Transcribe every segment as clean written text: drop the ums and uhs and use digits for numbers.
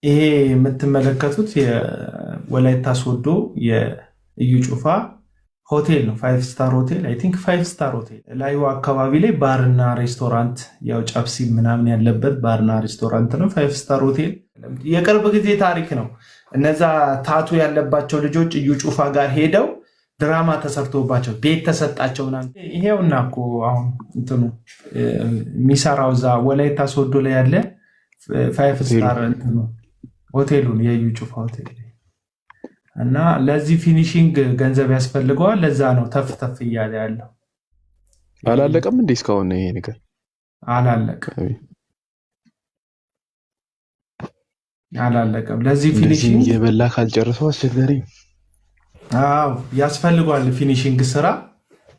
ይሄ የምትመለከቱት የወላይታ ሶዶ የእዩ ጩፋ ሆቴል ነው። 5 ስታር ሆቴል አይ ቲንክ 5 ስታር ሆቴል ላዩ አካባቢ ላይ ባርና ሬስቶራንት ያው ጨብሲ ምናምን ያለበት ባርና ሬስቶራንት ነው። 5 ስታር ሆቴል የቅርብ ጊዜ ታሪክ ነው። እነዛ ታቱ ያለባቸው ልጆች እዩ ጩፋ ጋር ሄደው ድራማ ተሰርቶባቸው ቤት ተሰጣቸው ምናምን። ይሄውና እኮ አሁን እንትኑ የሚሰራው እዛ ወላይታ ሶዶ ላይ ያለ 5 ስታር ሆቴሉን የእዩ ጩፋ ሆቴል እና ለዚህ ፊኒሺንግ ገንዘብ ያስፈልገዋል። ለዛ ነው ተፍ ተፍ እያለ ያለው። አላለቀም እንዴ እስካሁን? ይሄ ነገር አላለቀም። ለዚህ ፊኒሺንግ የበላ ካልጨረሰው አስቸጋሪ። አዎ ያስፈልገዋል ፊኒሺንግ ስራ።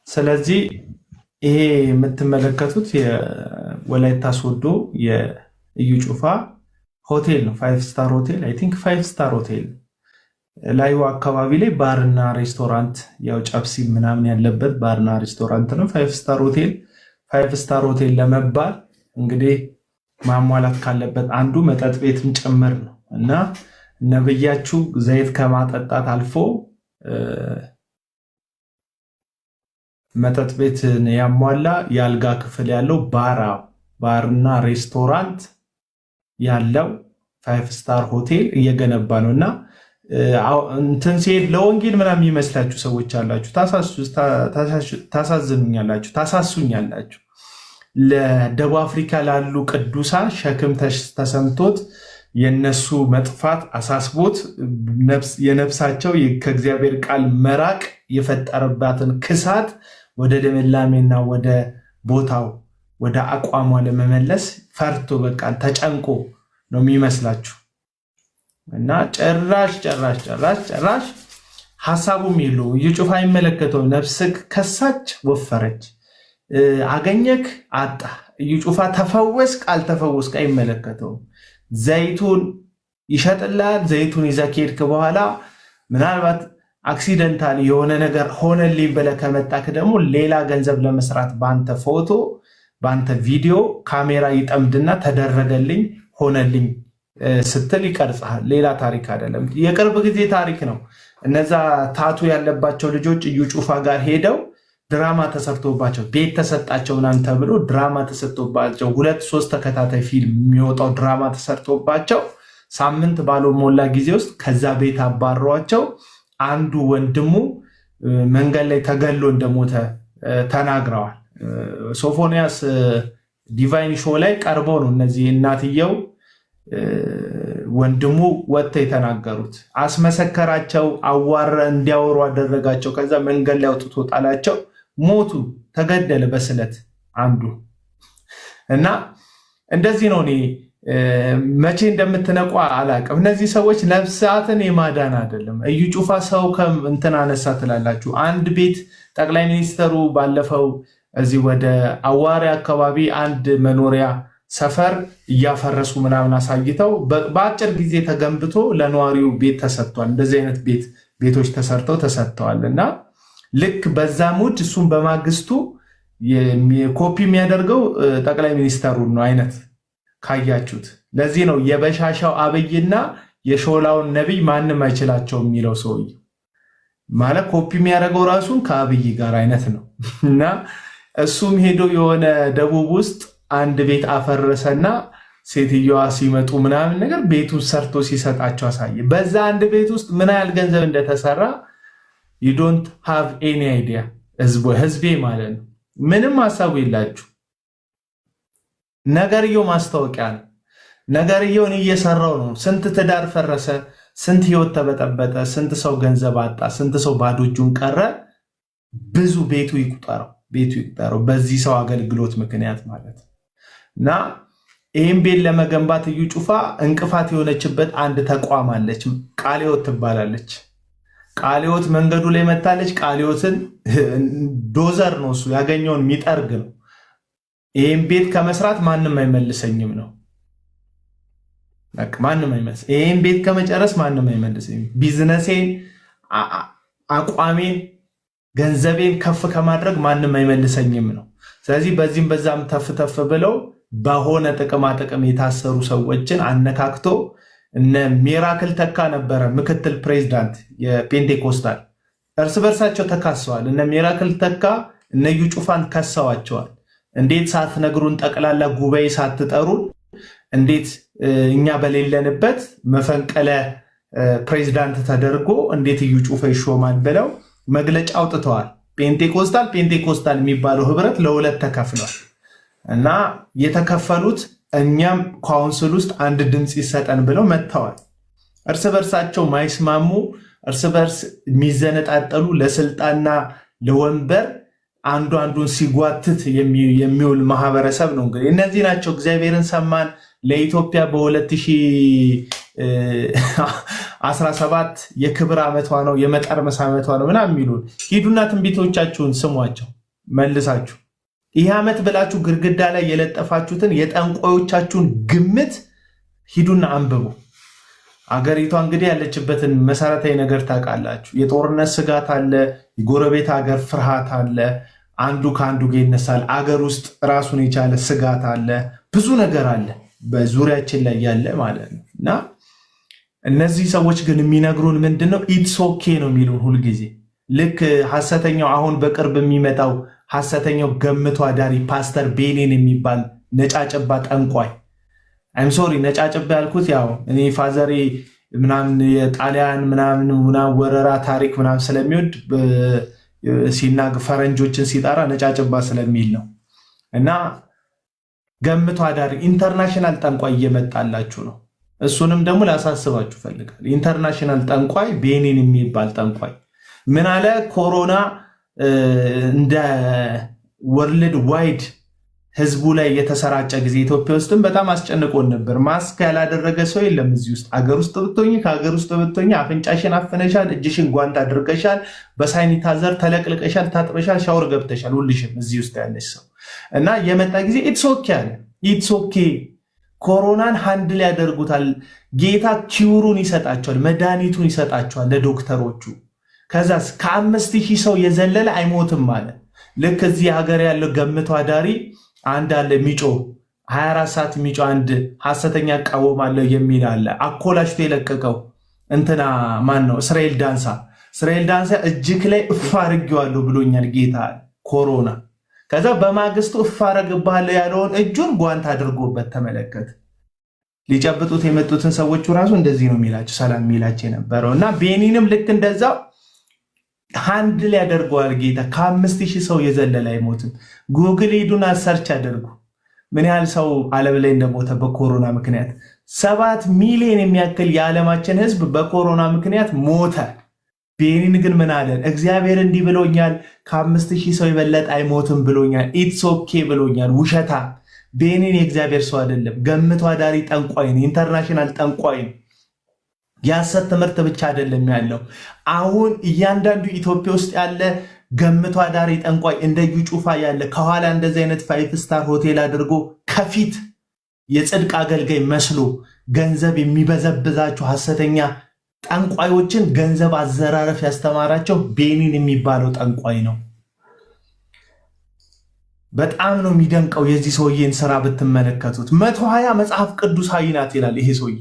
ስለዚህ ይሄ የምትመለከቱት የወላይታ ሶዶ የእዩ ጩፋ ሆቴል ነው። 5 ስታር ሆቴል አይ ቲንክ 5 ስታር ሆቴል ላዩ አካባቢ ላይ ባርና ሬስቶራንት ያው ጨብሲ ምናምን ያለበት ባርና ሬስቶራንት ነው። 5 ስታር ሆቴል 5 ስታር ሆቴል ለመባል እንግዲህ ማሟላት ካለበት አንዱ መጠጥ ቤትም ጭምር ነው እና ነብያችሁ ዘይት ከማጠጣት አልፎ መጠጥ ቤት ያሟላ የአልጋ ክፍል ያለው ባርና ሬስቶራንት ያለው 5 ስታር ሆቴል እየገነባ ነው እና እንትን ሲሄድ ለወንጌል ምናምን የሚመስላችሁ ሰዎች አላችሁ። ታሳሱኛላችሁ። ለደቡብ አፍሪካ ላሉ ቅዱሳን ሸክም ተሰምቶት የነሱ መጥፋት አሳስቦት የነፍሳቸው ከእግዚአብሔር ቃል መራቅ የፈጠረባትን ክሳት ወደ ልምላሜና ወደ ቦታው ወደ አቋሟ ለመመለስ ፈርቶ በቃ ተጨንቆ ነው የሚመስላችሁ እና ጭራሽ ሐሳቡም የለው። እዩ ጩፋ አይመለከተው። ነፍስክ ከሳች ወፈረች፣ አገኘክ አጣ። እዩ ጩፋ ተፈወስክ አልተፈወስክ አይመለከተው። ዘይቱን ይሸጥላል። ዘይቱን ይዘህ ከሄድክ በኋላ ምናልባት አክሲደንታል የሆነ ነገር ሆነልኝ ብለህ ከመጣክ ደግሞ ሌላ ገንዘብ ለመስራት በአንተ ፎቶ በአንተ ቪዲዮ ካሜራ ይጠምድና ተደረገልኝ ሆነልኝ ስትል ይቀርጻል። ሌላ ታሪክ አይደለም፣ የቅርብ ጊዜ ታሪክ ነው። እነዛ ታቱ ያለባቸው ልጆች እዩ ጩፋ ጋር ሄደው ድራማ ተሰርቶባቸው ቤት ተሰጣቸው ምናምን ተብሎ ድራማ ተሰርቶባቸው 2-3 ተከታታይ ፊልም የሚወጣው ድራማ ተሰርቶባቸው ሳምንት ባልሞላ ጊዜ ውስጥ ከዛ ቤት አባሯቸው። አንዱ ወንድሙ መንገድ ላይ ተገሎ እንደሞተ ተናግረዋል። ሶፎንያስ ዲቫይን ሾው ላይ ቀርበው ነው እነዚህ እናትየው ወንድሙ ወጥተው የተናገሩት። አስመሰከራቸው፣ አዋረ እንዲያወሩ አደረጋቸው። ከዛ መንገድ ላይ አውጥቶ ጣላቸው፣ ሞቱ፣ ተገደለ በስለት አንዱ። እና እንደዚህ ነው። እኔ መቼ እንደምትነቁ አላቅም። እነዚህ ሰዎች ነፍሳትን የማዳን አይደለም። እዩ ጩፋ ሰው እንትን አነሳ ትላላችሁ። አንድ ቤት ጠቅላይ ሚኒስተሩ ባለፈው እዚህ ወደ አዋሪ አካባቢ አንድ መኖሪያ ሰፈር እያፈረሱ ምናምን አሳይተው በአጭር ጊዜ ተገንብቶ ለነዋሪው ቤት ተሰጥቷል። እንደዚህ አይነት ቤቶች ተሰርተው ተሰጥተዋል። እና ልክ በዛ ሙድ እሱም በማግስቱ ኮፒ የሚያደርገው ጠቅላይ ሚኒስተሩን ነው አይነት ካያችሁት። ለዚህ ነው የበሻሻው አብይና የሾላውን ነቢይ ማንም አይችላቸው የሚለው ሰውዬ ማለት ኮፒ የሚያደርገው ራሱን ከአብይ ጋር አይነት ነው። እና እሱም ሄዶ የሆነ ደቡብ ውስጥ አንድ ቤት አፈረሰና ሴትዮዋ ሲመጡ ምናምን ነገር ቤቱን ሰርቶ ሲሰጣቸው አሳየ። በዛ አንድ ቤት ውስጥ ምን ያህል ገንዘብ እንደተሰራ you don't have any idea። ህዝቤ ማለት ነው። ምንም ሀሳቡ የላችሁ። ነገርየው ማስታወቂያ ነው። ነገርየውን እየሰራው ነው። ስንት ትዳር ፈረሰ፣ ስንት ህይወት ተበጠበጠ፣ ስንት ሰው ገንዘብ አጣ፣ ስንት ሰው ባዶ እጁን ቀረ። ብዙ ቤቱ ይቁጠረው በዚህ ሰው አገልግሎት ምክንያት ማለት ነው። እና ይህም ቤት ለመገንባት እዩ ጩፋ እንቅፋት የሆነችበት አንድ ተቋም አለች፣ ቃሊዮት ትባላለች። ቃሊዮት መንገዱ ላይ መታለች። ቃሊዮትን ዶዘር ነው እሱ ያገኘውን የሚጠርግ ነው። ይህም ቤት ከመስራት ማንም አይመልሰኝም ነው። ማንም አይመልስ። ይህም ቤት ከመጨረስ ማንም አይመልሰኝም። ቢዝነሴን፣ አቋሜን፣ ገንዘቤን ከፍ ከማድረግ ማንም አይመልሰኝም ነው። ስለዚህ በዚህም በዛም ተፍ ተፍ ብለው በሆነ ጥቅማ ጥቅም የታሰሩ ሰዎችን አነካክቶ እነ ሚራክል ተካ ነበረ ምክትል ፕሬዝዳንት የፔንቴኮስታል እርስ በርሳቸው ተካሰዋል። እነ ሚራክል ተካ እነ እዩ ጩፋን ከሰዋቸዋል። እንዴት ሳትነግሩን ጠቅላላ ጉባኤ ሳትጠሩን እንዴት እኛ በሌለንበት መፈንቅለ ፕሬዝዳንት ተደርጎ እንዴት እዩ ጩፋ ይሾማል ብለው መግለጫ አውጥተዋል። ፔንቴኮስታል የሚባለው ህብረት ለሁለት ተከፍሏል እና የተከፈሉት እኛም ካውንስል ውስጥ አንድ ድምፅ ይሰጠን ብለው መጥተዋል። እርስ በርሳቸው ማይስማሙ እርስ በርስ የሚዘነጣጠሉ ለስልጣንና ለወንበር አንዱ አንዱን ሲጓትት የሚውል ማህበረሰብ ነው። እንግዲህ እነዚህ ናቸው እግዚአብሔርን ሰማን ለኢትዮጵያ በ2017 የክብር ዓመቷ ነው የመጠርመስ ዓመቷ ነው ምናምን የሚሉን። ሂዱና ትንቢቶቻችሁን ስሟቸው መልሳችሁ። ይህ ዓመት ብላችሁ ግድግዳ ላይ የለጠፋችሁትን የጠንቋዮቻችሁን ግምት ሂዱና አንብቡ። አገሪቷ እንግዲህ ያለችበትን መሰረታዊ ነገር ታውቃላችሁ። የጦርነት ስጋት አለ፣ የጎረቤት ሀገር ፍርሃት አለ፣ አንዱ ከአንዱ ጋር ይነሳል። አገር ውስጥ ራሱን የቻለ ስጋት አለ፣ ብዙ ነገር አለ በዙሪያችን ላይ ያለ ማለት ነው። እና እነዚህ ሰዎች ግን የሚነግሩን ምንድነው? ኢትስ ኦኬ ነው የሚሉን ሁልጊዜ። ልክ ሐሰተኛው አሁን በቅርብ የሚመጣው ሐሰተኛው ገምቶ አዳሪ ፓስተር ቤኒን የሚባል ነጫጭባ ጠንቋይ አይም ሶሪ ነጫጭባ ያልኩት ያው እኔ ፋዘሬ ምናምን የጣሊያን ምናምን ወረራ ታሪክ ምናምን ስለሚወድ ሲናግ ፈረንጆችን ሲጠራ ነጫጭባ ስለሚል ነው። እና ገምቶ አዳሪ ኢንተርናሽናል ጠንቋይ እየመጣላችሁ ነው። እሱንም ደግሞ ላሳስባችሁ ፈልጋል። ኢንተርናሽናል ጠንቋይ ቤኒን የሚባል ጠንቋይ ምን አለ? ኮሮና እንደ ወርልድ ዋይድ ህዝቡ ላይ የተሰራጨ ጊዜ ኢትዮጵያ ውስጥም በጣም አስጨንቆን ነበር። ማስክ ያላደረገ ሰው የለም እዚህ ውስጥ። አገር ውስጥ ብትሆኚ ከሀገር ውስጥ ብትሆኚ አፍንጫሽን አፍነሻል፣ እጅሽን ጓንት አድርገሻል፣ በሳኒታይዘር ተለቅልቀሻል፣ ታጥበሻል፣ ሻወር ገብተሻል። ሁልሽም እዚህ ውስጥ ያለሽ ሰው እና የመጣ ጊዜ ኢትስ ኦኬ አለ። ኢትስ ኦኬ ኮሮናን ሃንድል ያደርጉታል። ጌታ ኪውሩን ይሰጣቸዋል፣ መድኃኒቱን ይሰጣቸዋል ለዶክተሮቹ። ከዛስ ከ5000 ሰው የዘለለ አይሞትም አለ። ልክ እዚህ ሀገር ያለው ገምቶ አዳሪ አንድ አለ ሚጮ 24 ሰዓት ሚጮ አንድ ሐሰተኛ እቃወማለሁ የሚል አለ። አኮላሽቶ የለቀቀው እንትና ማን ነው? እስራኤል ዳንሳ እጅክ ላይ እፍ አድርጌዋለሁ ብሎኛል ጌታ ኮሮና። ከዛ በማግስቱ እፍ አደርግብሃለሁ ያለውን እጁን ጓንት አድርጎበት ተመለከተ። ሊጨብጡት የመጡትን ሰዎቹ ራሱ እንደዚህ ነው የሚላቸው ሰላም የሚላቸው የነበረው እና ቤኒንም ልክ እንደዛ ሃንድል ያደርገዋል ጌታ። ከ5000 ሰው የዘለለ አይሞትም። ጉግል ሂዱና ሰርች አድርጉ ምን ያህል ሰው ዓለም ላይ እንደሞተ በኮሮና ምክንያት። 7 ሚሊዮን የሚያክል የዓለማችን ህዝብ በኮሮና ምክንያት ሞተ። ቤኒን ግን ምን አለ? እግዚአብሔር እንዲህ ብሎኛል፣ ከ5000 ሰው የበለጠ አይሞትም ብሎኛል፣ ኢትስ ኦኬ ብሎኛል። ውሸታ። ቤኒን የእግዚአብሔር ሰው አይደለም፣ ገምቶ አዳሪ ጠንቋይ ነው፣ ኢንተርናሽናል ጠንቋይ ነው። የሐሰት ትምህርት ብቻ አይደለም ያለው። አሁን እያንዳንዱ ኢትዮጵያ ውስጥ ያለ ገምቶ አዳሪ ጠንቋይ እንደ እዩ ጩፋ ያለ ከኋላ እንደዚህ አይነት 5 ስታር ሆቴል አድርጎ ከፊት የጽድቅ አገልጋይ መስሎ ገንዘብ የሚበዘብዛቸው ሐሰተኛ ጠንቋዮችን ገንዘብ አዘራረፍ ያስተማራቸው ቤኒን የሚባለው ጠንቋይ ነው። በጣም ነው የሚደንቀው የዚህ ሰውዬን ስራ ብትመለከቱት። 120 መጽሐፍ ቅዱሳዊ ናት ይላል ይሄ ሰውዬ።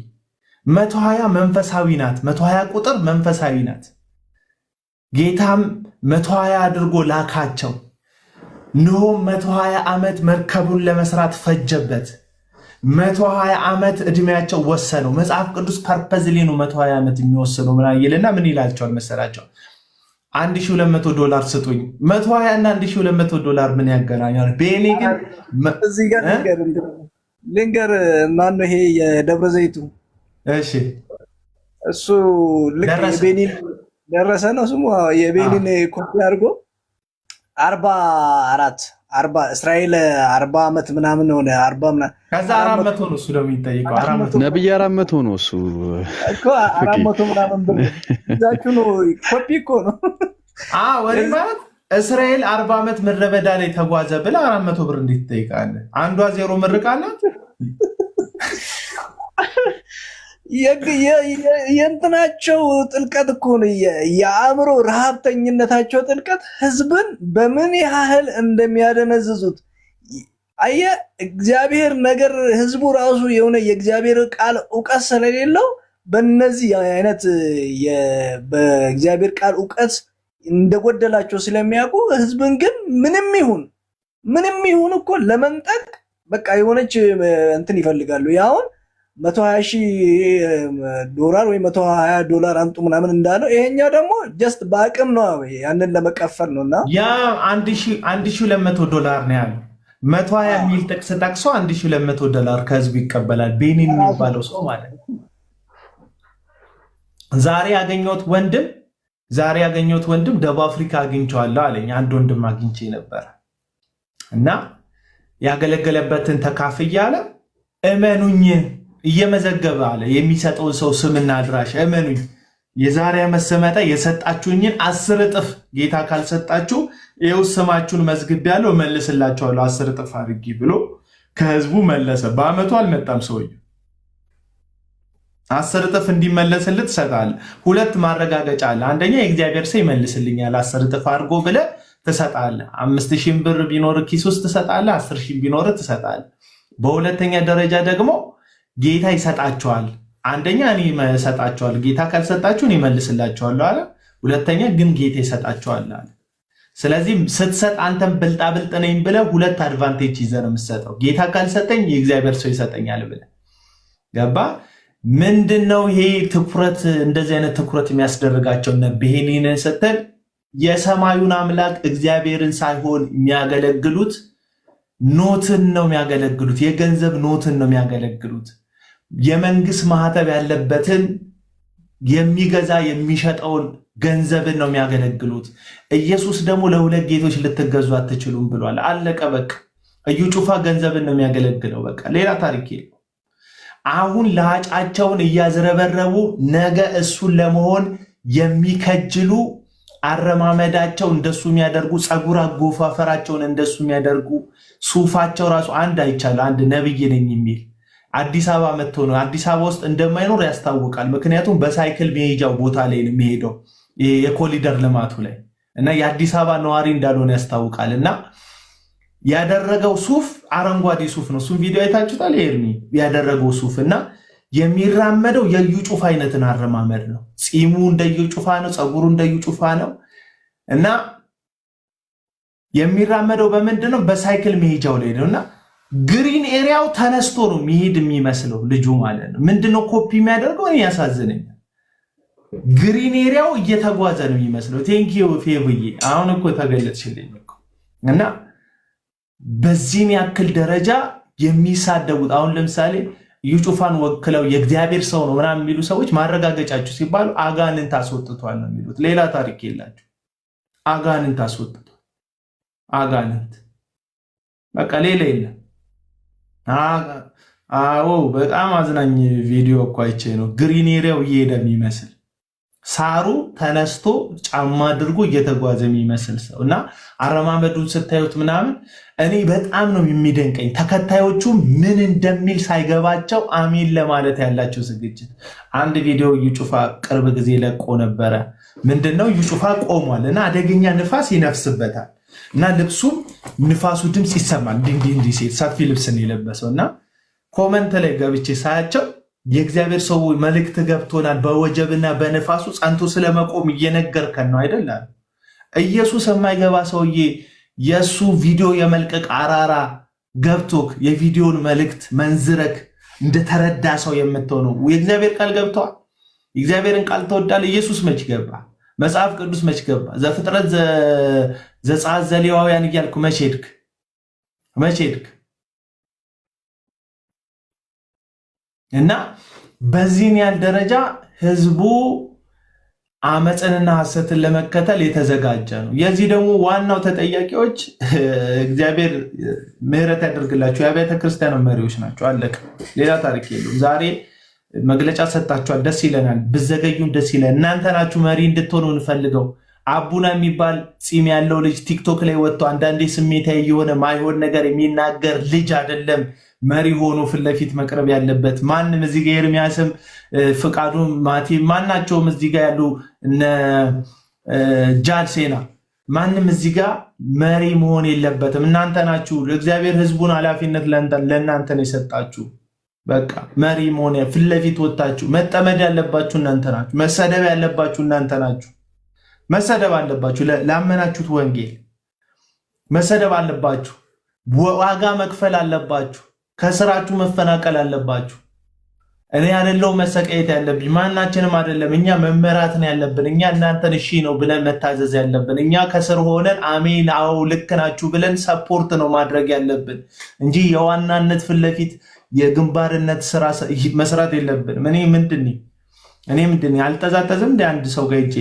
120 መንፈሳዊ ናት። 120 ቁጥር መንፈሳዊ ናት። ጌታም 120 አድርጎ ላካቸው። ኖህ 120 ዓመት መርከቡን ለመስራት ፈጀበት። 120 ዓመት እድሜያቸው ወሰነው። መጽሐፍ ቅዱስ ፐርፐዝሊ ነው 120 ዓመት የሚወስነው ምናምን ይልና ምን ይላቸዋል መሰላቸው? $1200 ስጡኝ። 120 እና $1200 ምን ያገናኛል? ቤኔ ግን እዚህ ጋር ልንገር ማነው ይሄ የደብረ ዘይቱ እሺ እሱ ልክ የቤኒን ደረሰ ነው ስሙ። የቤኒን ኮፒ አድርጎ 40 እስራኤል 40 ዓመት ምናምን ሆነ 40 ምናምን ከዛ 400 ነው እሱ ደግሞ የሚጠይቀው 400 ነብይ 400 ነው እሱ እኮ 400 ምናምን ብር እዛችሁ ነው ኮፒ እኮ ነው። ወይ ማለት እስራኤል 40 ዓመት ምድረ በዳ ላይ ተጓዘ ብለ 400 ብር እንዴት ትጠይቃለህ? አንዷ ዜሮ ምርቃላት የእንትናቸው ጥልቀት እኮ ነው። የአእምሮ ረሃብተኝነታቸው ጥልቀት ህዝብን በምን ያህል እንደሚያደነዝዙት አየህ። እግዚአብሔር ነገር ህዝቡ ራሱ የሆነ የእግዚአብሔር ቃል እውቀት ስለሌለው በእነዚህ አይነት በእግዚአብሔር ቃል እውቀት እንደጎደላቸው ስለሚያውቁ ህዝብን ግን ምንም ይሁን እኮ ለመንጠቅ በቃ የሆነች እንትን ይፈልጋሉ። ያውን $120,000 ወይ $120 አንጡ ምናምን እንዳለው ይሄኛው ደግሞ ጀስት በአቅም ነው ያንን ለመቀፈል ነውና ያ $1,200 ነው ያለው። 120 ሚል ጥቅስ ጠቅሶ $1,200 ከህዝቡ ይቀበላል። ቤኒን የሚባለው ሰው ማለት ነው። ዛሬ ያገኘሁት ወንድም ደቡብ አፍሪካ አግኝቼዋለሁ አለኝ። አንድ ወንድም አግኝቼ ነበር እና ያገለገለበትን ተካፍያለ እመኑኝ እየመዘገበ አለ የሚሰጠውን ሰው ስምና አድራሻ እመኑኝ የዛሬ ዓመት ስመጣ የሰጣችሁኝን 10 እጥፍ ጌታ ካልሰጣችሁ ይኸው ስማችሁን መዝግቤያለሁ እመልስላችኋለሁ 10 እጥፍ አድርጊ ብሎ ከህዝቡ መለሰ። በአመቱ አልመጣም ሰውዬው። 10 እጥፍ እንዲመለስልህ ትሰጣለህ። ሁለት ማረጋገጫ አለ። አንደኛ የእግዚአብሔር ሰው ይመልስልኛል 10 እጥፍ አድርጎ ብለህ ትሰጣለህ። 5,000 ብር ቢኖር ኪስ ውስጥ ትሰጣለህ። 10,000 ቢኖር ትሰጣለህ። በሁለተኛ ደረጃ ደግሞ ጌታ ይሰጣቸዋል። አንደኛ እኔ እሰጣቸዋል፣ ጌታ ካልሰጣችሁ እኔ እመልስላችኋለሁ አለ። ሁለተኛ ግን ጌታ ይሰጣቸዋል አለ። ስለዚህ ስትሰጥ አንተም ብልጣብልጥ ነኝ ብለህ ሁለት አድቫንቴጅ ይዘህ ነው የምትሰጠው። ጌታ ካልሰጠኝ የእግዚአብሔር ሰው ይሰጠኛል ብለህ ገባ። ምንድነው ይሄ ትኩረት? እንደዚህ አይነት ትኩረት የሚያስደርጋቸው ነብሄኒን ስትል የሰማዩን አምላክ እግዚአብሔርን ሳይሆን የሚያገለግሉት ኖትን ነው የሚያገለግሉት። የገንዘብ ኖትን ነው የሚያገለግሉት። የመንግስት ማህተብ ያለበትን የሚገዛ የሚሸጠውን ገንዘብን ነው የሚያገለግሉት። ኢየሱስ ደግሞ ለሁለት ጌቶች ልትገዙ አትችሉም ብሏል። አለቀ በቃ። እዩ ጩፋ ገንዘብን ነው የሚያገለግለው። በቃ ሌላ ታሪክ የለው። አሁን ለሃጫቸውን እያዝረበረቡ ነገ እሱን ለመሆን የሚከጅሉ አረማመዳቸው እንደሱ የሚያደርጉ ፀጉር አጎፋፈራቸውን እንደሱ የሚያደርጉ ሱፋቸው ራሱ አንድ አይቻል። አንድ ነብይ ነኝ የሚል አዲስ አበባ መጥቶ ነው አዲስ አበባ ውስጥ እንደማይኖር ያስታውቃል። ምክንያቱም በሳይክል መሄጃው ቦታ ላይ ነው የሚሄደው የኮሊደር ልማቱ ላይ እና የአዲስ አበባ ነዋሪ እንዳልሆነ ያስታውቃል። እና ያደረገው ሱፍ አረንጓዴ ሱፍ ነው። እሱም ቪዲዮ አይታችሁታል። ኤርሚ ያደረገው ሱፍ እና የሚራመደው የዩ ጩፋ አይነትን አረማመድ ነው። ፂሙ እንደዩ ጩፋ ነው፣ ፀጉሩ እንደዩ ጩፋ ነው እና የሚራመደው በምንድነው? በሳይክል መሄጃው ላይ ነውና ግሪን ኤሪያው ተነስቶ ነው የሚሄድ የሚመስለው ልጁ ማለት ነው። ምንድነው ኮፒ የሚያደርገው? እኔ ያሳዝነኛል። ግሪን ኤሪያው እየተጓዘ ነው የሚመስለው። ቴንኪዩ ፌብዬ፣ አሁን እኮ ተገለጽሽልኝ እኮ። እና በዚህን ያክል ደረጃ የሚሳደቡት አሁን ለምሳሌ ዩጩፋን ወክለው የእግዚአብሔር ሰው ነው ምናምን የሚሉ ሰዎች ማረጋገጫችሁ ሲባሉ አጋንንት አስወጥቷል ነው የሚሉት። ሌላ ታሪክ የላቸው። አጋንንት አስወጥቷል። አጋንንት በቃ ሌላ የለም። አዎ በጣም አዝናኝ ቪዲዮ እኮ አይቼ ነው። ግሪን ኤሪያው እየሄደ የሚመስል ሳሩ ተነስቶ ጫማ አድርጎ እየተጓዘ የሚመስል ሰው እና አረማመዱን ስታዩት ምናምን እኔ በጣም ነው የሚደንቀኝ። ተከታዮቹ ምን እንደሚል ሳይገባቸው አሚን ለማለት ያላቸው ዝግጅት። አንድ ቪዲዮ ዩጩፋ ቅርብ ጊዜ ለቆ ነበረ። ምንድነው ዩጩፋ ቆሟል እና አደገኛ ንፋስ ይነፍስበታል እና ልብሱም ንፋሱ ድምፅ ይሰማል። እንዲህ ሲል ሰፊ ልብስን የለበሰው እና ኮመንት ላይ ገብቼ ሳያቸው የእግዚአብሔር ሰው መልእክት ገብቶናል፣ በወጀብና በንፋሱ ጸንቶ ስለመቆም እየነገርከን ነው አይደል? ኢየሱስ የማይገባ ሰውዬ የእሱ ቪዲዮ የመልቀቅ አራራ ገብቶክ የቪዲዮን መልእክት መንዝረክ እንደተረዳ ሰው የምትሆነው የእግዚአብሔር ቃል ገብተዋል። የእግዚአብሔርን ቃል ተወዳል። ኢየሱስ መች ገባ? መጽሐፍ ቅዱስ መች ገባ? ዘፍጥረት ዘጸአት ዘሌዋውያን እያልኩ መች ሄድክ? እና በዚህን ያህል ደረጃ ህዝቡ አመፅንና ሐሰትን ለመከተል የተዘጋጀ ነው። የዚህ ደግሞ ዋናው ተጠያቂዎች እግዚአብሔር ምሕረት ያደርግላቸው የአብያተ ክርስቲያን መሪዎች ናቸው። አለቀ። ሌላ ታሪክ የለውም። ዛሬ መግለጫ ሰጣችኋል፣ ደስ ይለናል። ብዘገዩም ደስ ይለን። እናንተ ናችሁ መሪ እንድትሆኑ እንፈልገው። አቡና የሚባል ፂም ያለው ልጅ ቲክቶክ ላይ ወጥቶ አንዳንዴ ስሜታዊ የሆነ ማይሆን ነገር የሚናገር ልጅ አይደለም መሪ ሆኖ ፊት ለፊት መቅረብ ያለበት። ማንም እዚህ ጋር ኤርሚያስም ፍቃዱ ማቲ ማናቸውም እዚህ ጋር ያሉ እነ ጃልሴና ማንም እዚህ ጋር መሪ መሆን የለበትም። እናንተ ናችሁ። እግዚአብሔር ህዝቡን ኃላፊነት ለእናንተ ነው የሰጣችሁ። በቃ መሪ መሆን ፊት ለፊት ወጣችሁ መጠመድ ያለባችሁ እናንተ ናችሁ። መሰደብ ያለባችሁ እናንተ ናችሁ። መሰደብ አለባችሁ። ላመናችሁት ወንጌል መሰደብ አለባችሁ። ዋጋ መክፈል አለባችሁ። ከስራችሁ መፈናቀል አለባችሁ። እኔ አይደለው መሰቀየት ያለብኝ ማናችንም አይደለም። እኛ መመራትን ያለብን እኛ እናንተን እሺ ነው ብለን መታዘዝ ያለብን እኛ ከስር ሆነን አሜን አዎ ልክ ናችሁ ብለን ሰፖርት ነው ማድረግ ያለብን እንጂ የዋናነት ፊት ለፊት የግንባርነት ስራ መስራት የለብንም። እኔ ምንድን አልጠዛጠዝም እንደ አንድ ሰው ጋር ሂጄ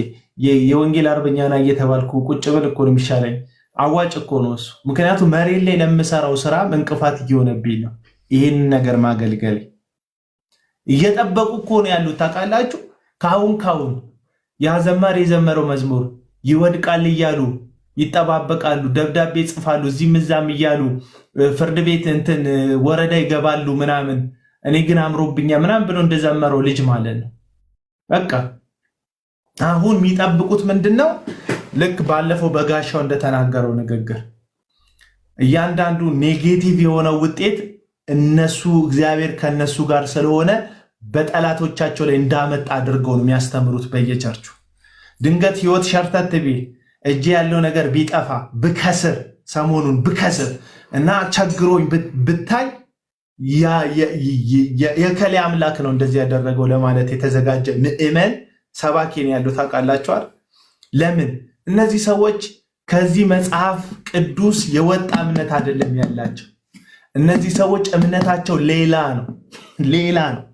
የወንጌል አርበኛ ና እየተባልኩ ቁጭ ብል እኮ ነው የሚሻለኝ። አዋጭ እኮ ነው እሱ። ምክንያቱም መሬት ላይ ለምሰራው ስራ እንቅፋት እየሆነብኝ ነው ይህንን ነገር ማገልገል። እየጠበቁ እኮ ነው ያሉት ታውቃላችሁ። ካሁን ያ ዘማሪ የዘመረው መዝሙር ይወድቃል እያሉ ይጠባበቃሉ። ደብዳቤ ጽፋሉ እዚህም እዛም እያሉ ፍርድ ቤት እንትን ወረዳ ይገባሉ ምናምን። እኔ ግን አምሮብኛ ምናምን ብሎ እንደዘመረው ልጅ ማለት ነው። በቃ አሁን የሚጠብቁት ምንድነው? ልክ ባለፈው በጋሻው እንደተናገረው ንግግር እያንዳንዱ ኔጌቲቭ የሆነው ውጤት እነሱ እግዚአብሔር ከነሱ ጋር ስለሆነ በጠላቶቻቸው ላይ እንዳመጣ አድርገው ነው የሚያስተምሩት በየቸርቹ። ድንገት ህይወት ሸርተት ቢል እጄ ያለው ነገር ቢጠፋ ብከስር ሰሞኑን ብከስር እና ቸግሮኝ ብታይ የከሌ አምላክ ነው እንደዚህ ያደረገው ለማለት የተዘጋጀ ምዕመን ሰባኪ ነው ያለው ታውቃላችኋል። ለምን? እነዚህ ሰዎች ከዚህ መጽሐፍ ቅዱስ የወጣ እምነት አይደለም ያላቸው። እነዚህ ሰዎች እምነታቸው ሌላ ነው።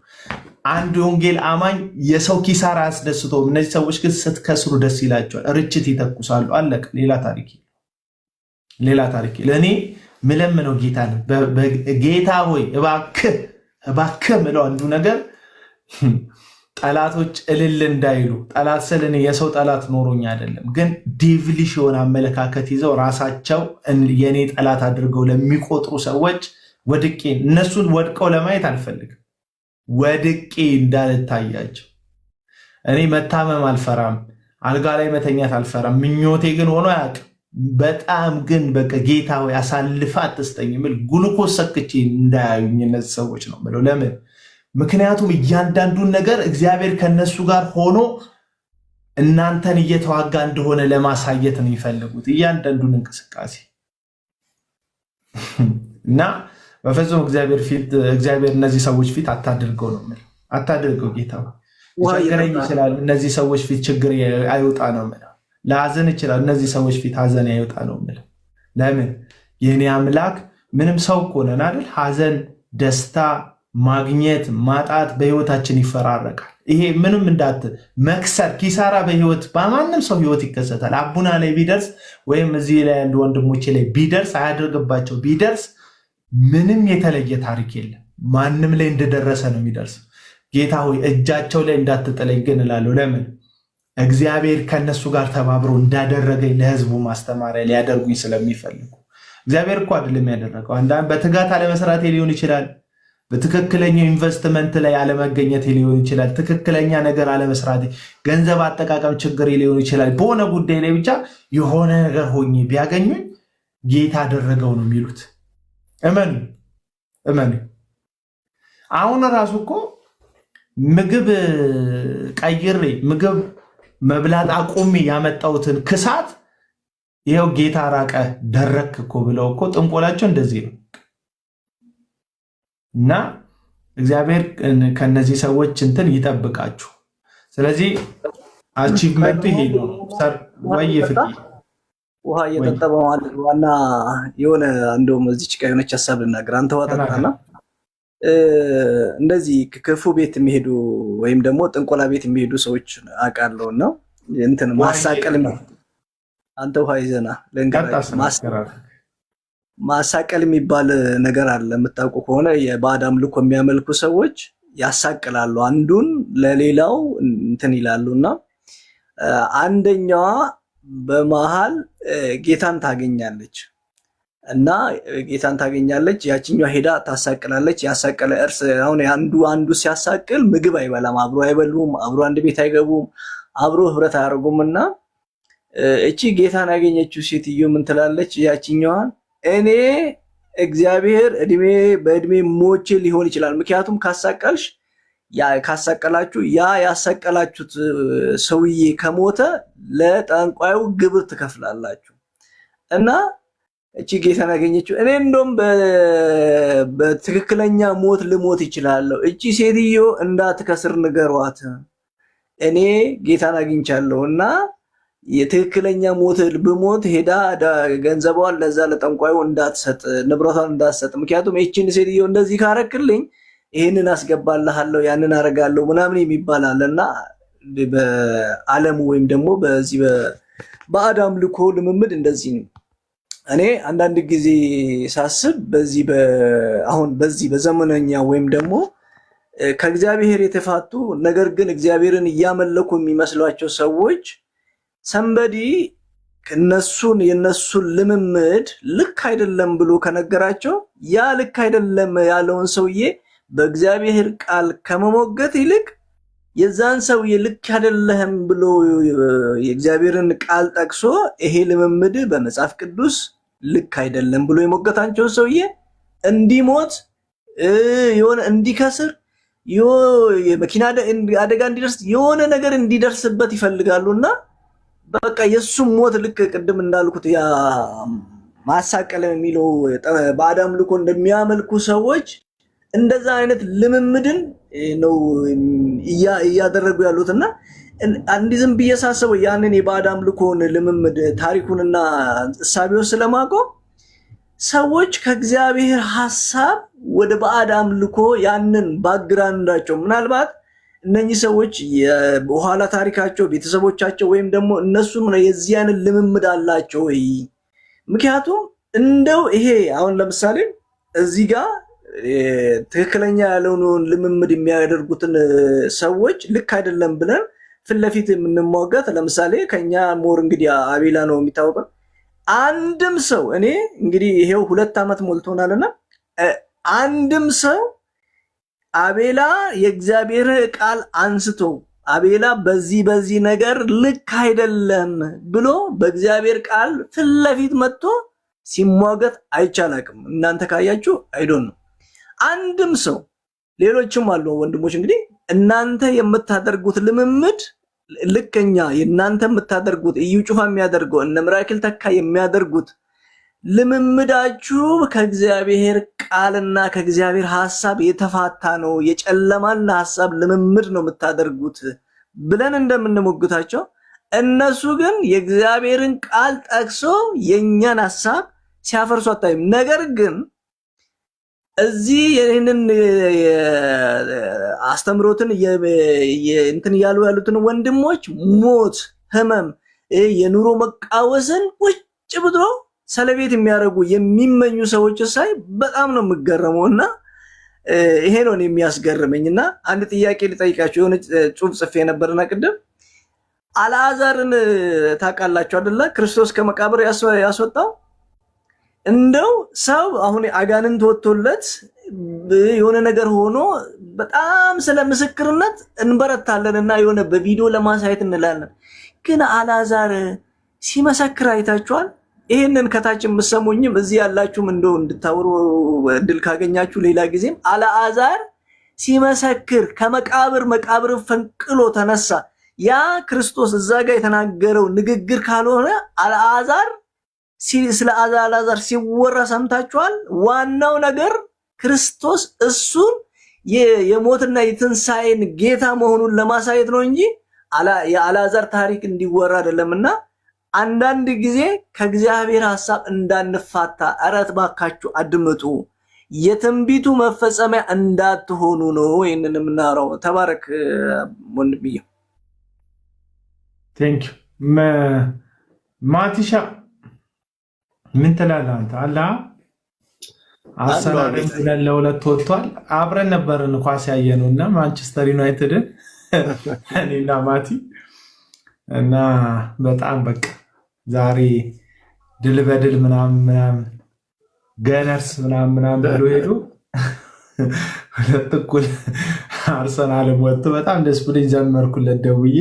አንድ ወንጌል አማኝ የሰው ኪሳራ አያስደስተውም። እነዚህ ሰዎች ግን ስትከስሩ ደስ ይላቸዋል። ርችት ይተኩሳሉ። አለቀ። ሌላ ታሪክ ለእኔ ምለምነው ጌታ ነው። ጌታ ሆይ እባክህ ምለው አንዱ ነገር ጠላቶች እልል እንዳይሉ። ጠላት ስል እኔ የሰው ጠላት ኖሮኝ አይደለም፣ ግን ዴቪሊሽ የሆነ አመለካከት ይዘው ራሳቸው የኔ ጠላት አድርገው ለሚቆጥሩ ሰዎች ወድቄ እነሱን ወድቀው ለማየት አልፈልግም። ወድቄ እንዳልታያቸው። እኔ መታመም አልፈራም፣ አልጋ ላይ መተኛት አልፈራም። ምኞቴ ግን ሆኖ አያውቅም። በጣም ግን በቃ ጌታ ሆይ አሳልፈ አትስጠኝ የምል ጉልኮስ ሰክቼ እንዳያዩኝ እነዚህ ሰዎች ነው የምለው። ለምን? ምክንያቱም እያንዳንዱን ነገር እግዚአብሔር ከነሱ ጋር ሆኖ እናንተን እየተዋጋ እንደሆነ ለማሳየት ነው የሚፈልጉት እያንዳንዱን እንቅስቃሴ እና በፍጹም እግዚአብሔር እነዚህ ሰዎች ፊት አታድርገው ነው የምለው። አታድርገው ጌታ ሊቸግረኝ ይችላል፣ እነዚህ ሰዎች ፊት ችግር አይውጣ ነው የምለው። ለሐዘን ይችላል፣ እነዚህ ሰዎች ፊት ሐዘን አይውጣ ነው የምለው። ለምን? የኔ አምላክ ምንም ሰው እኮ ነን አይደል? ሐዘን፣ ደስታ፣ ማግኘት፣ ማጣት በህይወታችን ይፈራረቃል። ይሄ ምንም መክሰር፣ ኪሳራ በህይወት በማንም ሰው ህይወት ይከሰታል። አቡና ላይ ቢደርስ ወይም እዚህ ላይ ያሉ ወንድሞቼ ላይ ቢደርስ አያደርግባቸው ቢደርስ ምንም የተለየ ታሪክ የለም። ማንም ላይ እንደደረሰ ነው የሚደርስ። ጌታ ሆይ እጃቸው ላይ እንዳትጥለኝ ግን እላለሁ። ለምን? እግዚአብሔር ከነሱ ጋር ተባብሮ እንዳደረገኝ ለህዝቡ ማስተማሪያ ሊያደርጉኝ ስለሚፈልጉ። እግዚአብሔር እኮ አይደለም ያደረገው። አንዳንድ በትጋት አለመስራቴ ሊሆን ይችላል። በትክክለኛው ኢንቨስትመንት ላይ አለመገኘት ሊሆን ይችላል። ትክክለኛ ነገር አለመስራቴ፣ ገንዘብ አጠቃቀም ችግር ሊሆን ይችላል። በሆነ ጉዳይ ላይ ብቻ የሆነ ነገር ሆኜ ቢያገኙኝ ጌታ አደረገው ነው የሚሉት። እመኑ። አሁን ራሱ እኮ ምግብ ቀይሬ ምግብ መብላት አቁሜ ያመጣሁትን ክሳት ይኸው ጌታ ራቀ ደረክ እኮ ብለው እኮ ጥንቆላቸው እንደዚህ ነው። እና እግዚአብሔር ከነዚህ ሰዎች እንትን ይጠብቃችሁ። ስለዚህ አቺቭመንቱ ይሄ ነው። ወይ ፍቂ ውሃ እየጠጠበ ማለት ዋና የሆነ እንደውም እዚች ቀይ የሆነች ሀሳብ ልናገር። አንተ ውሃ ጠጣና እንደዚህ ክፉ ቤት የሚሄዱ ወይም ደግሞ ጥንቆላ ቤት የሚሄዱ ሰዎች አውቃለሁ። እና እንትን ማሳቀል አንተ ውሃ ይዘና ማሳቀል የሚባል ነገር አለ። የምታውቁ ከሆነ የባዕድ አምልኮ የሚያመልኩ ሰዎች ያሳቅላሉ፣ አንዱን ለሌላው እንትን ይላሉና አንደኛዋ በመሃል ጌታን ታገኛለች እና ጌታን ታገኛለች። ያችኛዋ ሄዳ ታሳቅላለች። ያሳቀለ እርስ አሁን አንዱ ሲያሳቅል ምግብ አይበላም፣ አብሮ አይበሉም፣ አብሮ አንድ ቤት አይገቡም፣ አብሮ ህብረት አያደርጉምና እቺ ጌታን ያገኘችው ሴትዮ ምን ትላለች? ያችኛዋን እኔ እግዚአብሔር በእድሜ ሞቼ ሊሆን ይችላል። ምክንያቱም ካሳቀላችሁ ያሰቀላችሁት ሰውዬ ከሞተ ለጠንቋዩ ግብር ትከፍላላችሁ እና እቺ ጌታን ያገኘችው እኔ እንደውም በትክክለኛ ሞት ልሞት ይችላለሁ፣ እቺ ሴትዮ እንዳትከስር ንገሯት፣ እኔ ጌታን አግኝቻለሁ እና የትክክለኛ ሞት ብሞት ሄዳ ገንዘቧን ለዛ ለጠንቋዩ እንዳትሰጥ፣ ንብረቷን እንዳትሰጥ። ምክንያቱም እቺን ሴትዮ እንደዚህ ካረክልኝ ይሄንን አስገባልሃለሁ ያንን አረጋለሁ ምናምን የሚባል አለና በዓለሙ ወይም ደግሞ በዚህ በአዳም ልኮ ልምምድ እንደዚህ ነው። እኔ አንዳንድ ጊዜ ሳስብ አሁን በዚህ በዘመነኛ ወይም ደግሞ ከእግዚአብሔር የተፋቱ ነገር ግን እግዚአብሔርን እያመለኩ የሚመስሏቸው ሰዎች ሰንበዲ የነሱን ልምምድ ልክ አይደለም ብሎ ከነገራቸው ያ ልክ አይደለም ያለውን ሰውዬ በእግዚአብሔር ቃል ከመሞገት ይልቅ የዛን ሰውዬ ልክ አይደለም ብሎ የእግዚአብሔርን ቃል ጠቅሶ ይሄ ልምምድ በመጽሐፍ ቅዱስ ልክ አይደለም ብሎ የሞገታቸው ሰውዬ እንዲሞት የሆነ እንዲከስር የመኪና አደጋ እንዲደርስ የሆነ ነገር እንዲደርስበት ይፈልጋሉና በቃ የሱም ሞት ልክ ቅድም እንዳልኩት ያ ማሳቀለ የሚለው በአዳም ልኮ እንደሚያመልኩ ሰዎች እንደዛ አይነት ልምምድን ነው እያደረጉ ያሉትና አንዲ ዝም ብዬ ሳስበው ያንን የባዕዳም ልኮን ልምምድ ታሪኩንና እሳቤው ስለማውቀው ሰዎች ከእግዚአብሔር ሐሳብ ወደ ባዕዳም ልኮ ያንን ባክግራውንዳቸው ምናልባት እነኚህ ሰዎች በኋላ ታሪካቸው ቤተሰቦቻቸው ወይም ደግሞ እነሱም የዚህ አይነት ልምምድ አላቸው ወይ? ምክንያቱም እንደው ይሄ አሁን ለምሳሌ እዚህ ጋር ትክክለኛ ያለውን ልምምድ የሚያደርጉትን ሰዎች ልክ አይደለም ብለን ፍለፊት የምንሟገት ለምሳሌ ከኛ ሞር እንግዲህ አቤላ ነው የሚታወቀው። አንድም ሰው እኔ እንግዲህ ይሄው 2 ዓመት ሞልቶናልና አንድም ሰው አቤላ የእግዚአብሔር ቃል አንስቶ አቤላ በዚህ ነገር ልክ አይደለም ብሎ በእግዚአብሔር ቃል ፍለፊት መጥቶ ሲሟገት አይቻላቅም። እናንተ ካያችሁ አይዶን ነው አንድም ሰው ሌሎችም አሉ ወንድሞች እንግዲህ እናንተ የምታደርጉት ልምምድ ልከኛ የእናንተ የምታደርጉት እዩ ጩፋ የሚያደርገው እነ ምራክል ተካ የሚያደርጉት ልምምዳችሁ ከእግዚአብሔር ቃልና ከእግዚአብሔር ሐሳብ የተፋታ ነው፣ የጨለማና ሐሳብ ልምምድ ነው የምታደርጉት ብለን እንደምንሞግታቸው እነሱ ግን የእግዚአብሔርን ቃል ጠቅሶ የኛን ሐሳብ ሲያፈርሱ አታይም። ነገር ግን እዚህ ይሄንን አስተምሮትን እንትን ያሉትን ወንድሞች ሞት፣ ህመም፣ የኑሮ መቃወስን ቁጭ ብሎ ሰለቤት የሚያደርጉ የሚመኙ ሰዎች ሳይ በጣም ነው የምገረመውና ይሄ ነው የሚያስገርመኝና አንድ ጥያቄ ልጠይቃችሁ። የሆነ ጽሑፍ ጽፌ ነበርና ቅድም አልዓዛርን ታውቃላችሁ አይደለ? ክርስቶስ ከመቃብር ያስወጣው እንደው ሰው አሁን አጋንንት ወጥቶለት የሆነ ነገር ሆኖ በጣም ስለ ምስክርነት እንበረታለንና የሆነ በቪዲዮ ለማሳየት እንላለን። ግን አልዓዛር ሲመሰክር አይታችኋል? ይሄንን ከታችን የምትሰሙኝም እዚህ ያላችሁም እንደው እንድታወሩ እድል ካገኛችሁ ሌላ ጊዜም አልዓዛር ሲመሰክር መቃብር ፈንቅሎ ተነሳ። ያ ክርስቶስ እዛ ጋር የተናገረው ንግግር ካልሆነ አልዓዛር ስለ አልዓዛር ሲወራ ሰምታችኋል? ዋናው ነገር ክርስቶስ እሱን የሞትና የትንሳኤን ጌታ መሆኑን ለማሳየት ነው እንጂ የአልዓዛር ታሪክ እንዲወራ አይደለምና አንዳንድ ጊዜ ከእግዚአብሔር ሐሳብ እንዳንፋታ እረት ባካችሁ አድምጡ፣ የትንቢቱ መፈጸሚያ እንዳትሆኑ ነው ይሄንን የምናወራው። ተባረክ ወንድምዬ። ቴንክ ዩ ማቲሻ ምን ትላለህ አንተ? አላ አሰራር ለሁለት ወጥቷል። አብረን ነበርን ኳስ ያየነውና ማንቸስተር ዩናይትድን እኔና ማቲ እና በጣም በቃ ዛሬ ድል በድል ምናምን ገነርስ ምናምን ብሎ ሄዶ 2-1 አርሰናልም ወጥቶ በጣም ደስ ብሎኝ ዘመርኩለት ደውዬ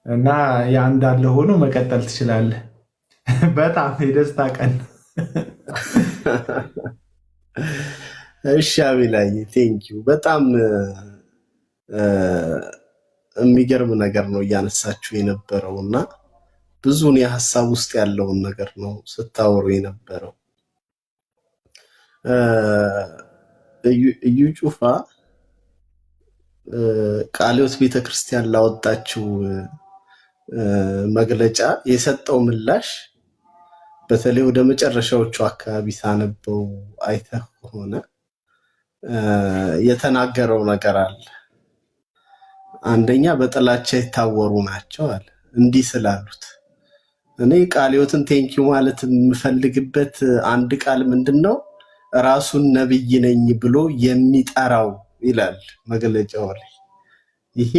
እና ያ እንዳለ ሆኖ መቀጠል ትችላለህ። በጣም የደስታ ቀን እሺ አቤላዬ ቴንኪው። በጣም የሚገርም ነገር ነው እያነሳችሁ የነበረው እና ብዙን የሀሳብ ውስጥ ያለውን ነገር ነው ስታወሩ የነበረው። እዩ ጩፋ ቃለ ሕይወት ቤተክርስቲያን ላወጣችው መግለጫ የሰጠው ምላሽ በተለይ ወደ መጨረሻዎቹ አካባቢ ሳነበው አይተህ ከሆነ የተናገረው ነገር አለ። አንደኛ በጥላቻ የታወሩ ናቸው አለ። እንዲህ ስላሉት እኔ ቃለ ሕይወትን ቴንኪው ማለት የምፈልግበት አንድ ቃል ምንድነው? ራሱን ነብይ ነኝ ብሎ የሚጠራው ይላል መግለጫው ላይ። ይሄ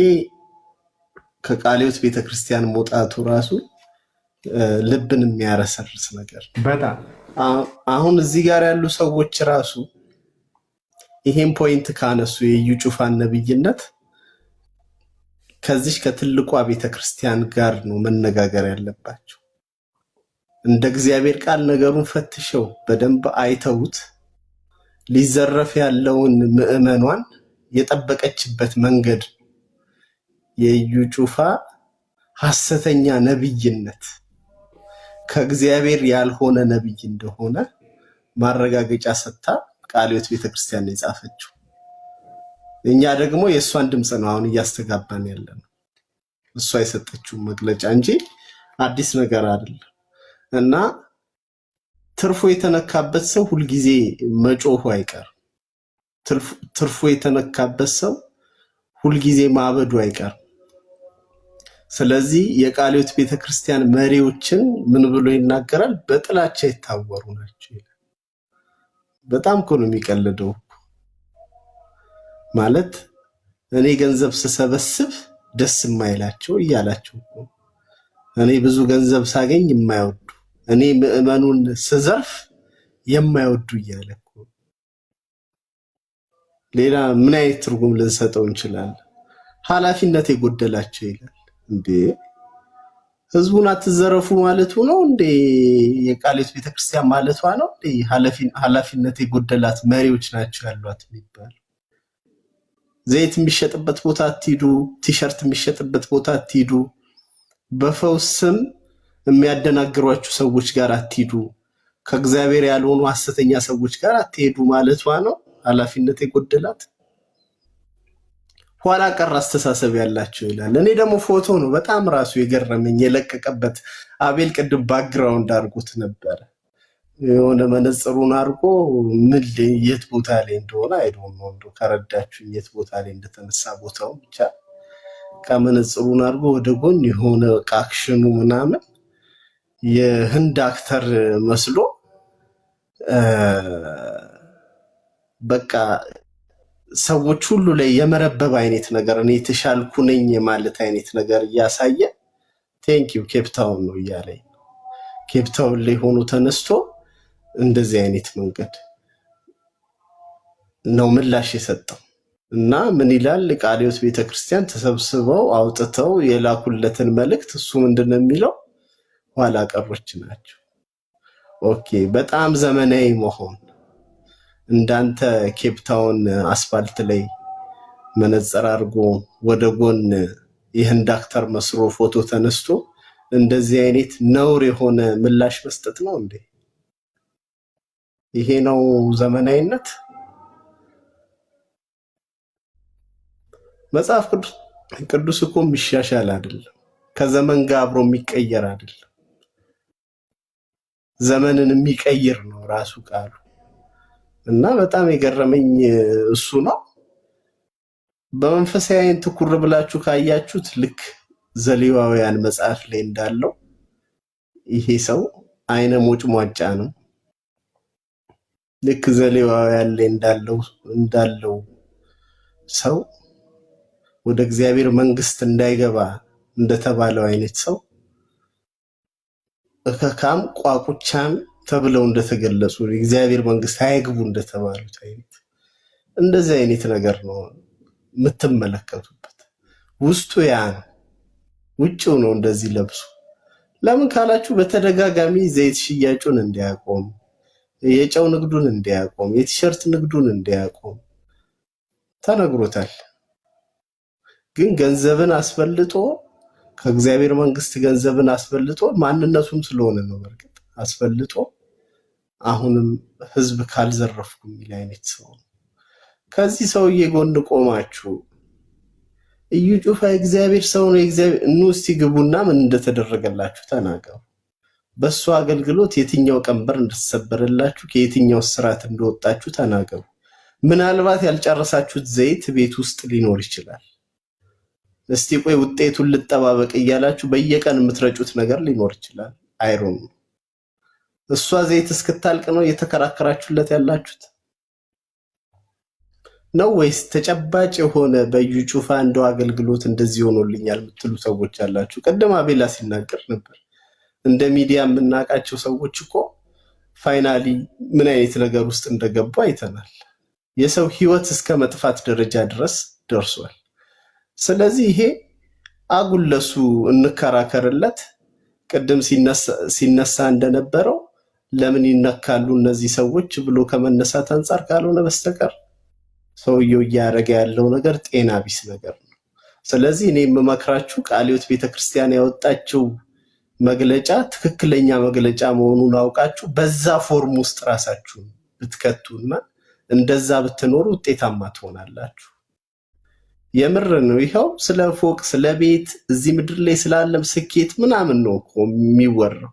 ከቃለ ሕይወት ቤተክርስቲያን መውጣቱ ራሱ ልብን የሚያረሰርስ ነገር በጣም አሁን እዚህ ጋር ያሉ ሰዎች ራሱ ይሄን ፖይንት ካነሱ የኢዩ ጩፋን ነብይነት ከዚህ ከትልቋ ቤተክርስቲያን ጋር ነው መነጋገር ያለባቸው። እንደ እግዚአብሔር ቃል ነገሩን ፈትሸው በደንብ አይተውት ሊዘረፍ ያለውን ምዕመኗን የጠበቀችበት መንገድ የኢዩ ጩፋ ሐሰተኛ ነብይነት ከእግዚአብሔር ያልሆነ ነብይ እንደሆነ ማረጋገጫ ሰጥታ ቃለ ሕይወት ቤተክርስቲያን የጻፈችው። እኛ ደግሞ የእሷን ድምፅ ነው አሁን እያስተጋባን ያለነው፣ እሷ የሰጠችው መግለጫ እንጂ አዲስ ነገር አይደለም። እና ትርፎ የተነካበት ሰው ሁልጊዜ መጮሁ አይቀርም። ትርፎ የተነካበት ሰው ሁልጊዜ ማበዱ አይቀርም። ስለዚህ የቃለ ሕይወት ቤተክርስቲያን መሪዎችን ምን ብሎ ይናገራል? በጥላቻ የታወሩ ናቸው ይላል። በጣም እኮ ነው የሚቀልደው። ማለት እኔ ገንዘብ ስሰበስብ ደስ የማይላቸው እያላቸው እኮ እኔ ብዙ ገንዘብ ሳገኝ የማይወዱ እኔ ምዕመኑን ስዘርፍ የማይወዱ እያለ እኮ ሌላ ምን አይነት ትርጉም ልንሰጠው እንችላለን? ኃላፊነት የጎደላቸው ይላል። እንዴ ህዝቡን አትዘረፉ ማለቱ ነው እንዴ? የቃለ ሕይወት ቤተክርስቲያን ማለቷ ነው እንዴ? ኃላፊነት የጎደላት መሪዎች ናቸው ያሏት የሚባል። ዘይት የሚሸጥበት ቦታ አትሂዱ፣ ቲሸርት የሚሸጥበት ቦታ አትሂዱ፣ በፈውስ ስም የሚያደናግሯችሁ ሰዎች ጋር አትሂዱ፣ ከእግዚአብሔር ያልሆኑ ሐሰተኛ ሰዎች ጋር አትሄዱ ማለቷ ነው ኃላፊነት የጎደላት። ኋላ ቀር አስተሳሰብ ያላቸው ይላል። እኔ ደግሞ ፎቶ ነው በጣም ራሱ የገረመኝ የለቀቀበት። አቤል ቅድም ባክግራውንድ አድርጎት ነበረ። የሆነ መነጽሩን አድርጎ ምን የት ቦታ ላይ እንደሆነ አይዶን ነው ከረዳችሁ የት ቦታ ላይ እንደተነሳ ቦታው ብቻ ከመነጽሩን አድርጎ ወደ ጎን የሆነ አክሽኑ ምናምን የህንድ አክተር መስሎ በቃ ሰዎች ሁሉ ላይ የመረበብ አይነት ነገር እኔ የተሻልኩ ነኝ ማለት አይነት ነገር እያሳየ ቴንኪው ኬፕታውን ነው እያለኝ ኬፕታውን ላይ ሆኖ ተነስቶ እንደዚህ አይነት መንገድ ነው ምላሽ የሰጠው። እና ምን ይላል? ቃለ ሕይወት ቤተክርስቲያን ተሰብስበው አውጥተው የላኩለትን መልእክት እሱ ምንድነው የሚለው? ኋላ ቀሮች ናቸው። ኦኬ በጣም ዘመናዊ መሆን እንዳንተ ኬፕታውን አስፋልት ላይ መነጽር አድርጎ ወደ ጎን የህንድ አክተር መስሎ ፎቶ ተነስቶ እንደዚህ አይነት ነውር የሆነ ምላሽ መስጠት ነው እንዴ? ይሄ ነው ዘመናዊነት? መጽሐፍ ቅዱስ እኮ የሚሻሻል አይደለም፣ ከዘመን ጋር አብሮ የሚቀየር አይደለም። ዘመንን የሚቀይር ነው ራሱ ቃሉ። እና በጣም የገረመኝ እሱ ነው። በመንፈሳዊ አይን ትኩር ብላችሁ ካያችሁት ልክ ዘሌዋውያን መጽሐፍ ላይ እንዳለው ይሄ ሰው አይነ ሞጭሟጫ ነው። ልክ ዘሌዋውያን ላይ እንዳለው ሰው ወደ እግዚአብሔር መንግስት እንዳይገባ እንደተባለው አይነት ሰው እከካም ቋቁቻም ተብለው እንደተገለጹ እግዚአብሔር መንግስት አይግቡ እንደተባሉት አይነት እንደዚህ አይነት ነገር ነው የምትመለከቱበት። ውስጡ ያ ነው፣ ውጭው ነው እንደዚህ ለብሱ። ለምን ካላችሁ በተደጋጋሚ ዘይት ሽያጩን እንዲያቆም የጨው ንግዱን እንዲያቆም፣ የቲሸርት ንግዱን እንዲያቆም ተነግሮታል። ግን ገንዘብን አስፈልጦ ከእግዚአብሔር መንግስት ገንዘብን አስፈልጦ ማንነቱም ስለሆነ ነው በርግጥ አስፈልጦ አሁንም ህዝብ ካልዘረፍኩ የሚል አይነት ሰው ነው። ከዚህ ሰውዬ ጎን ቆማችሁ እዩ ጩፋ እግዚአብሔር ሰው ነው እግዚአብሔር እስቲ ግቡና ምን እንደተደረገላችሁ ተናገሩ። በሱ አገልግሎት የትኛው ቀንበር እንደተሰበረላችሁ ከየትኛው ስራት እንደወጣችሁ ተናገሩ። ምናልባት ያልጨረሳችሁት ዘይት ቤት ውስጥ ሊኖር ይችላል። እስቲ ቆይ ውጤቱን ልጠባበቅ እያላችሁ በየቀን የምትረጩት ነገር ሊኖር ይችላል። አይሮን እሷ ዘይት እስክታልቅ ነው እየተከራከራችሁለት ያላችሁት ነው ወይስ ተጨባጭ የሆነ በዩ ጩፋ እንደው አገልግሎት እንደዚህ ሆኖልኛል የምትሉ ሰዎች አላችሁ? ቀደም አቤላ ሲናገር ነበር። እንደ ሚዲያ የምናውቃቸው ሰዎች እኮ ፋይናሊ ምን አይነት ነገር ውስጥ እንደገቡ አይተናል። የሰው ህይወት እስከ መጥፋት ደረጃ ድረስ ደርሷል። ስለዚህ ይሄ አጉለሱ እንከራከርለት። ቅድም ሲነሳ እንደነበረው ለምን ይነካሉ እነዚህ ሰዎች ብሎ ከመነሳት አንፃር ካልሆነ በስተቀር ሰውየው እያደረገ ያለው ነገር ጤና ቢስ ነገር ነው። ስለዚህ እኔ የምመክራችሁ ቃለ ሕይወት ቤተክርስቲያን ያወጣችው መግለጫ ትክክለኛ መግለጫ መሆኑን አውቃችሁ በዛ ፎርም ውስጥ ራሳችሁን ብትከቱና እንደዛ ብትኖሩ ውጤታማ ትሆናላችሁ። የምር ነው። ይሄው ስለ ፎቅ ስለ ቤት እዚህ ምድር ላይ ስላለም ስኬት ምናምን ነው እኮ የሚወራው።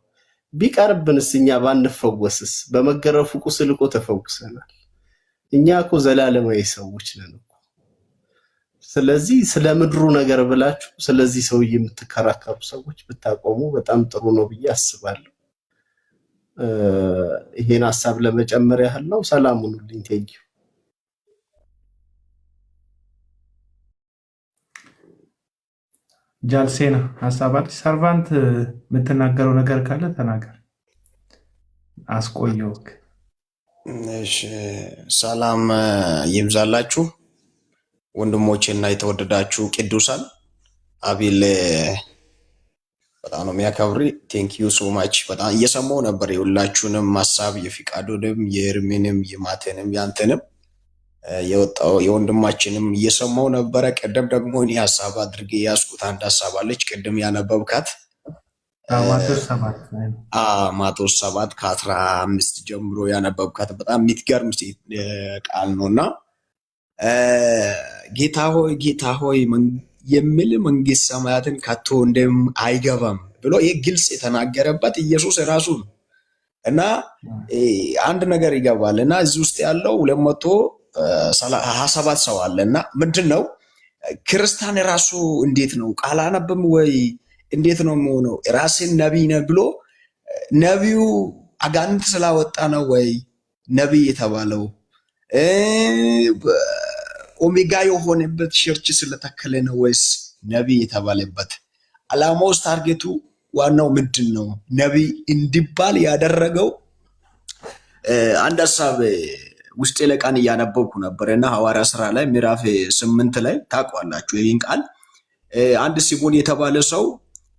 ቢቀርብንስ እኛ ባንፈወስስ? በመገረፉ ቁስል እኮ ተፈውሰናል። እኛ እኮ ዘላለማዊ ሰዎች ነን እኮ። ስለዚህ ስለ ምድሩ ነገር ብላችሁ ስለዚህ ሰውዬ የምትከራከሩ ሰዎች ብታቆሙ በጣም ጥሩ ነው ብዬ አስባለሁ። ይሄን ሐሳብ ለመጨመር ያህል ነው። ሰላም ሁኑልኝ። ቴንኪው። ጃልሴና ሐሳብ አዲስ ሰርቫንት የምትናገረው ነገር ካለ ተናገር። አስቆየውክ። እሺ፣ ሰላም ይብዛላችሁ ወንድሞቼና የተወደዳችሁ ቅዱሳን። አቤል በጣም ነው የሚያከብሪ። ቴንክ ዩ ሶ ማች። በጣም እየሰማው ነበር የሁላችሁንም ሐሳብ፣ የፍቃዱንም፣ የእርሜንም፣ የማቴንም፣ ያንተንም የወጣው የወንድማችንም እየሰማው ነበረ። ቀደም ደግሞ እኔ ሐሳብ አድርጌ ያስኩት አንድ ሐሳብ አለች። ቀደም ያነበብካት ማቴዎስ 7 ከ15 ጀምሮ ያነበብካት በጣም የምትገርም ቃል ነውና ጌታ ሆይ የሚል መንግስት ሰማያትን ከቶ እንደም አይገባም ብሎ ይህ ግልጽ የተናገረበት ኢየሱስ ራሱ ነው። እና አንድ ነገር ይገባል እና እዚህ ውስጥ ያለው 227 ሰው አለ እና ምንድነው ክርስቲያን ራሱ እንዴት ነው ቃል አነብም ወይ እንዴት ነው የሚሆነው? ራስን ነቢይ ነህ ብሎ ነቢዩ አጋንንት ስላወጣ ነው ወይ ነቢይ የተባለው? ኦሜጋ የሆነበት ቸርች ስለተከለ ነው ወይስ ነቢይ የተባለበት? አላማውስ ታርጌቱ ዋናው ምንድን ነው? ነቢይ እንዲባል ያደረገው አንድ ሐሳብ ውስጤ ለቃን እያነበብኩ ነበርና ሐዋርያ ሥራ ላይ ምዕራፍ 8 ላይ ታውቃላችሁ ይህን ቃል። አንድ ሲሞን የተባለ ሰው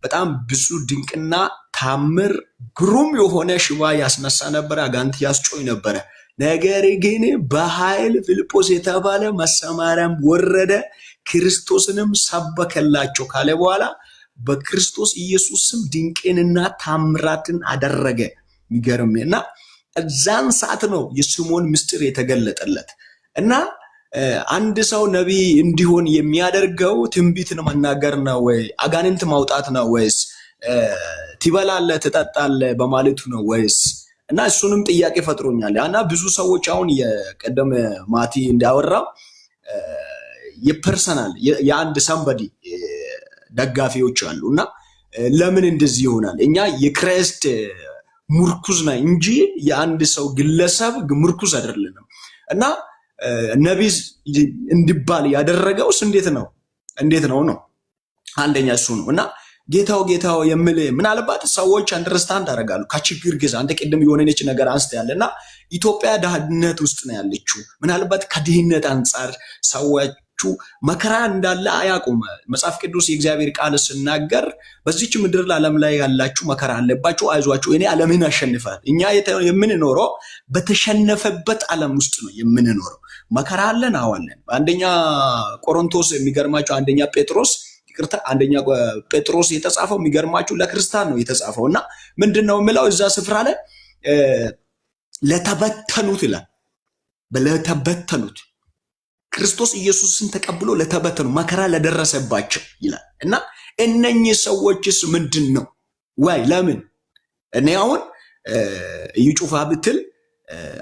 በጣም ብዙ ድንቅና ታምር ግሩም የሆነ ሽባ ያስነሳ ነበር፣ አጋንንት ያስጮይ ነበር። ነገር ግን በኃይል ፊልጶስ የተባለ መሰማሪያም ወረደ፣ ክርስቶስንም ሰበከላቸው ካለ በኋላ በክርስቶስ ኢየሱስ ስም ድንቅንና ታምራትን አደረገ። የሚገርምና እዛን ሰዓት ነው የስምዖን ምስጢር የተገለጠለት። እና አንድ ሰው ነቢይ እንዲሆን የሚያደርገው ትንቢትን መናገር ነው ወይ አጋንንት ማውጣት ነው ወይስ ትበላለህ ትጠጣለህ በማለቱ ነው ወይስ? እና እሱንም ጥያቄ ፈጥሮኛል። እና ብዙ ሰዎች አሁን የቀደም ማቲ እንዳወራው የፐርሰናል የአንድ ሰምበዲ ደጋፊዎች አሉ እና ለምን እንደዚህ ይሆናል? እኛ የክርስት ምርኩዝ ነን እንጂ የአንድ ሰው ግለሰብ ምርኩዝ አይደለንም። እና ነቢይ እንዲባል ያደረገውስ እንዴት ነው ነው አንደኛ እሱ ነው። እና ጌታው የሚል ምናልባት ሰዎች አንደርስታንድ አደርጋሉ ከችግር ጊዜ አንተ ቅድም የሆነች ነገር አንስተ ያለና ኢትዮጵያ ድህነት ውስጥ ነው ያለችው። ምናልባት ከድህነት አንፃር ሰዎቹ ያላችሁ መከራ እንዳለ አያውቁም። መጽሐፍ ቅዱስ የእግዚአብሔር ቃል ሲናገር በዚች ምድር ዓለም ላይ ያላችሁ መከራ አለባችሁ፣ አይዟችሁ እኔ ዓለምን አሸንፋለሁ። እኛ የምንኖረው በተሸነፈበት ዓለም ውስጥ ነው የምንኖረው። መከራ አለን አዋለን። አንደኛ ቆሮንቶስ የሚገርማችሁ አንደኛ ጴጥሮስ የተጻፈው የሚገርማችሁ ለክርስቲያን ነው የተጻፈው እና ምንድነው የሚለው እዛ ስፍራ ላይ ለተበተኑት ይላል። ለተበተኑት ክርስቶስ ኢየሱስን ተቀብሎ ለተበተኑ መከራ ለደረሰባቸው ይላል እና እነኚህ ሰዎችስ ምንድን ነው ወይ ለምን እኔ አሁን እዩ ጩፋ ብትል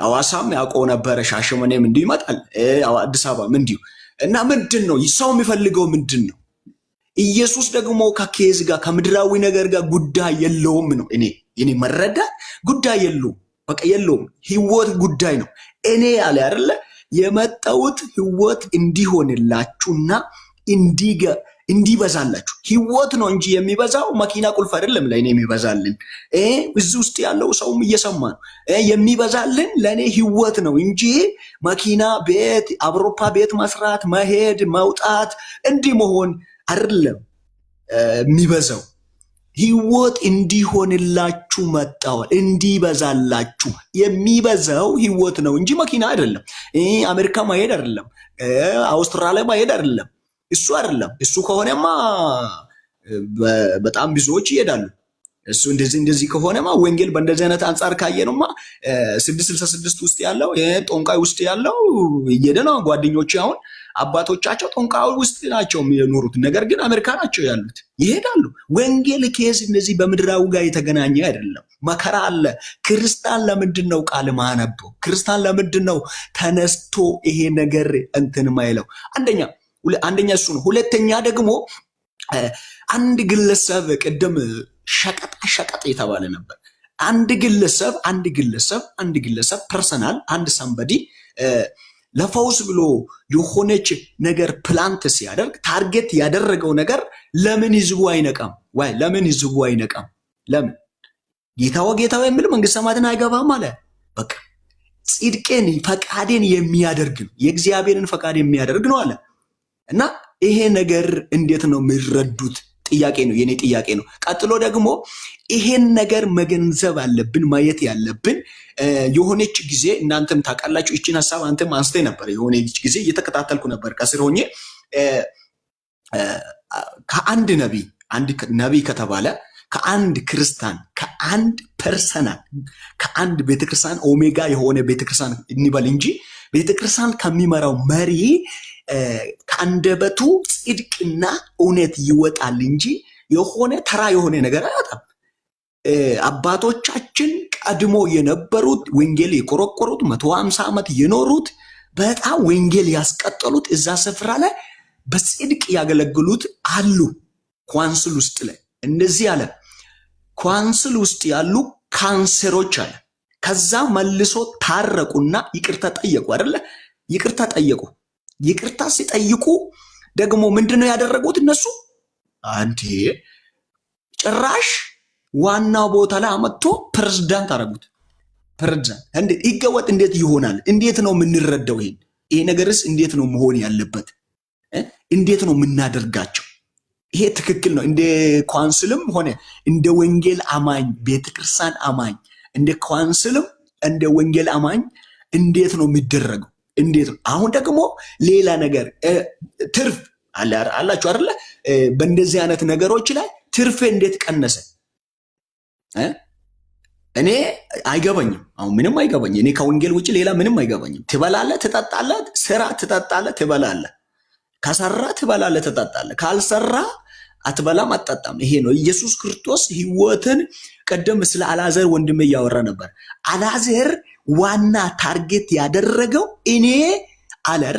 አዋሳም ያውቀው ነበረ፣ ሻሸመኔም እንዲሁ ይመጣል፣ አዲስ አበባም እንዲሁ እና ምንድን ነው ሰው የሚፈልገው ምንድን ነው? ኢየሱስ ደግሞ ከኬዝ ጋር ከምድራዊ ነገር ጋር ጉዳይ የለውም ነው እኔ መረዳት። ጉዳይ የለውም፣ በቃ የለውም። ህይወት ጉዳይ ነው። እኔ ያለ አይደለ የመጣሁት ህይወት እንዲሆንላችሁና እንዲበዛላችሁ ህይወት ነው እንጂ የሚበዛው መኪና ቁልፍ አይደለም። ለእኔ የሚበዛልን እዚህ ውስጥ ያለው ሰውም እየሰማ ነው። የሚበዛልን ለእኔ ህይወት ነው እንጂ መኪና፣ ቤት፣ አውሮፓ ቤት መስራት፣ መሄድ፣ መውጣት እንዲህ መሆን አይደለም የሚበዛው። ህይወት እንዲሆንላችሁ መጣዋል፣ እንዲበዛላችሁ። የሚበዛው ህይወት ነው እንጂ መኪና አይደለም። አሜሪካ ማሄድ አይደለም፣ አውስትራሊያ ማሄድ አይደለም። እሱ አይደለም። እሱ ከሆነማ በጣም ብዙዎች ይሄዳሉ። እሱ እንደዚህ ከሆነማ ወንጌል በእንደዚህ አይነት አንጻር ካየነውማ 666 ውስጥ ያለው ጦንቃይ ውስጥ ያለው እየሄደ ነው። ጓደኞች አሁን አባቶቻቸው ጦንቃይ ውስጥ ናቸው የሚኖሩት፣ ነገር ግን አሜሪካ ናቸው ያሉት፣ ይሄዳሉ። ወንጌል ኬዝ እንደዚህ በምድራዊ ጋር የተገናኘ አይደለም። መከራ አለ። ክርስቲያን ለምንድን ነው ቃል ማነበው? ክርስቲያን ለምንድን ነው ተነስቶ ይሄ ነገር እንትን ማይለው? አንደኛ እሱ ነው። ሁለተኛ ደግሞ አንድ ግለሰብ ቅድም ሸቀጥ የተባለ ነበር። አንድ ግለሰብ ፐርሰናል አንድ ሰንበዲ ለፈውስ ብሎ የሆነች ነገር ፕላንት ሲያደርግ ታርጌት ያደረገው ነገር ለምን ህዝቡ አይነቃም? ለምን ህዝቡ አይነቃም? ለምን ጌታው የሚል መንግስተ ሰማያትን አይገባም አለ። በቃ ጽድቄን ፈቃዴን የሚያደርግ ነው፣ የእግዚአብሔርን ፈቃድ የሚያደርግ ነው አለ። እና ይሄ ነገር እንዴት ነው የሚረዱት? ጥያቄ ነው፣ የኔ ጥያቄ ነው። ቀጥሎ ደግሞ ይሄን ነገር መገንዘብ አለብን፣ ማየት ያለብን። የሆነች ጊዜ እናንተም ታውቃላችሁ፣ እቺን ሐሳብ አንተም አንስተ ነበር። የሆነች ጊዜ እየተከታተልኩ ነበር ከስር ሆኜ ከአንድ ነቢይ ከተባለ ከአንድ ክርስቲያን ከአንድ ፐርሰናል ከአንድ ቤተክርስቲያን ኦሜጋ የሆነ ቤተክርስቲያን እንበል እንጂ ቤተክርስቲያን ከሚመራው መሪ ከአንደበቱ ጽድቅና እውነት ይወጣል እንጂ የሆነ ተራ የሆነ ነገር አያወጣም። አባቶቻችን ቀድሞ የነበሩት ወንጌል የቆረቆሩት 150 ዓመት የኖሩት በጣም ወንጌል ያስቀጠሉት እዛ ስፍራ ላይ በጽድቅ ያገለግሉት አሉ። ካውንስል ውስጥ ላይ እንደዚህ አለ። ካውንስል ውስጥ ያሉ ካንሰሮች አለ። ከዛ መልሶ ታረቁና ይቅርታ ጠየቁ አይደለ? ይቅርታ ሲጠይቁ ደግሞ ምንድነው ያደረጉት እነሱ? አንዴ ጭራሽ ዋናው ቦታ ላይ አመጥቶ ፕሬዝዳንት አደረጉት። ፕሬዝዳንት እንዴት ይገወጥ? እንዴት ይሆናል? እንዴት ነው የምንረዳው? ይሄ ነገርስ እንዴት ነው መሆን ያለበት? እንዴት ነው የምናደርጋቸው? ይሄ ትክክል ነው? እንደ ካውንስልም ሆነ እንደ ወንጌል አማኝ ቤተክርስቲያን አማኝ እንደ ካውንስልም እንደ ወንጌል አማኝ እንዴት ነው የሚደረገው? እንዴት ነው? አሁን ደግሞ ሌላ ነገር ትርፍ አላችሁ አይደለ? በእንደዚህ አይነት ነገሮች ላይ ትርፍ እንዴት ቀነሰ? እኔ አይገባኝም። አሁን ምንም አይገባኝ። እኔ ከወንጌል ውጭ ሌላ ምንም አይገባኝም። ትበላለህ፣ ትጠጣለህ፣ ስራ ትጠጣለህ፣ ትበላለህ። ከሰራ ትበላለህ፣ ትጠጣለህ። ካልሰራ አትበላም፣ አትጠጣም። ይሄ ነው ኢየሱስ ክርስቶስ ህይወትን። ቀደም ስለ አልዓዛር ወንድሜ እያወራ ነበር። አልዓዛር ዋና ታርጌት ያደረገው እኔ አለር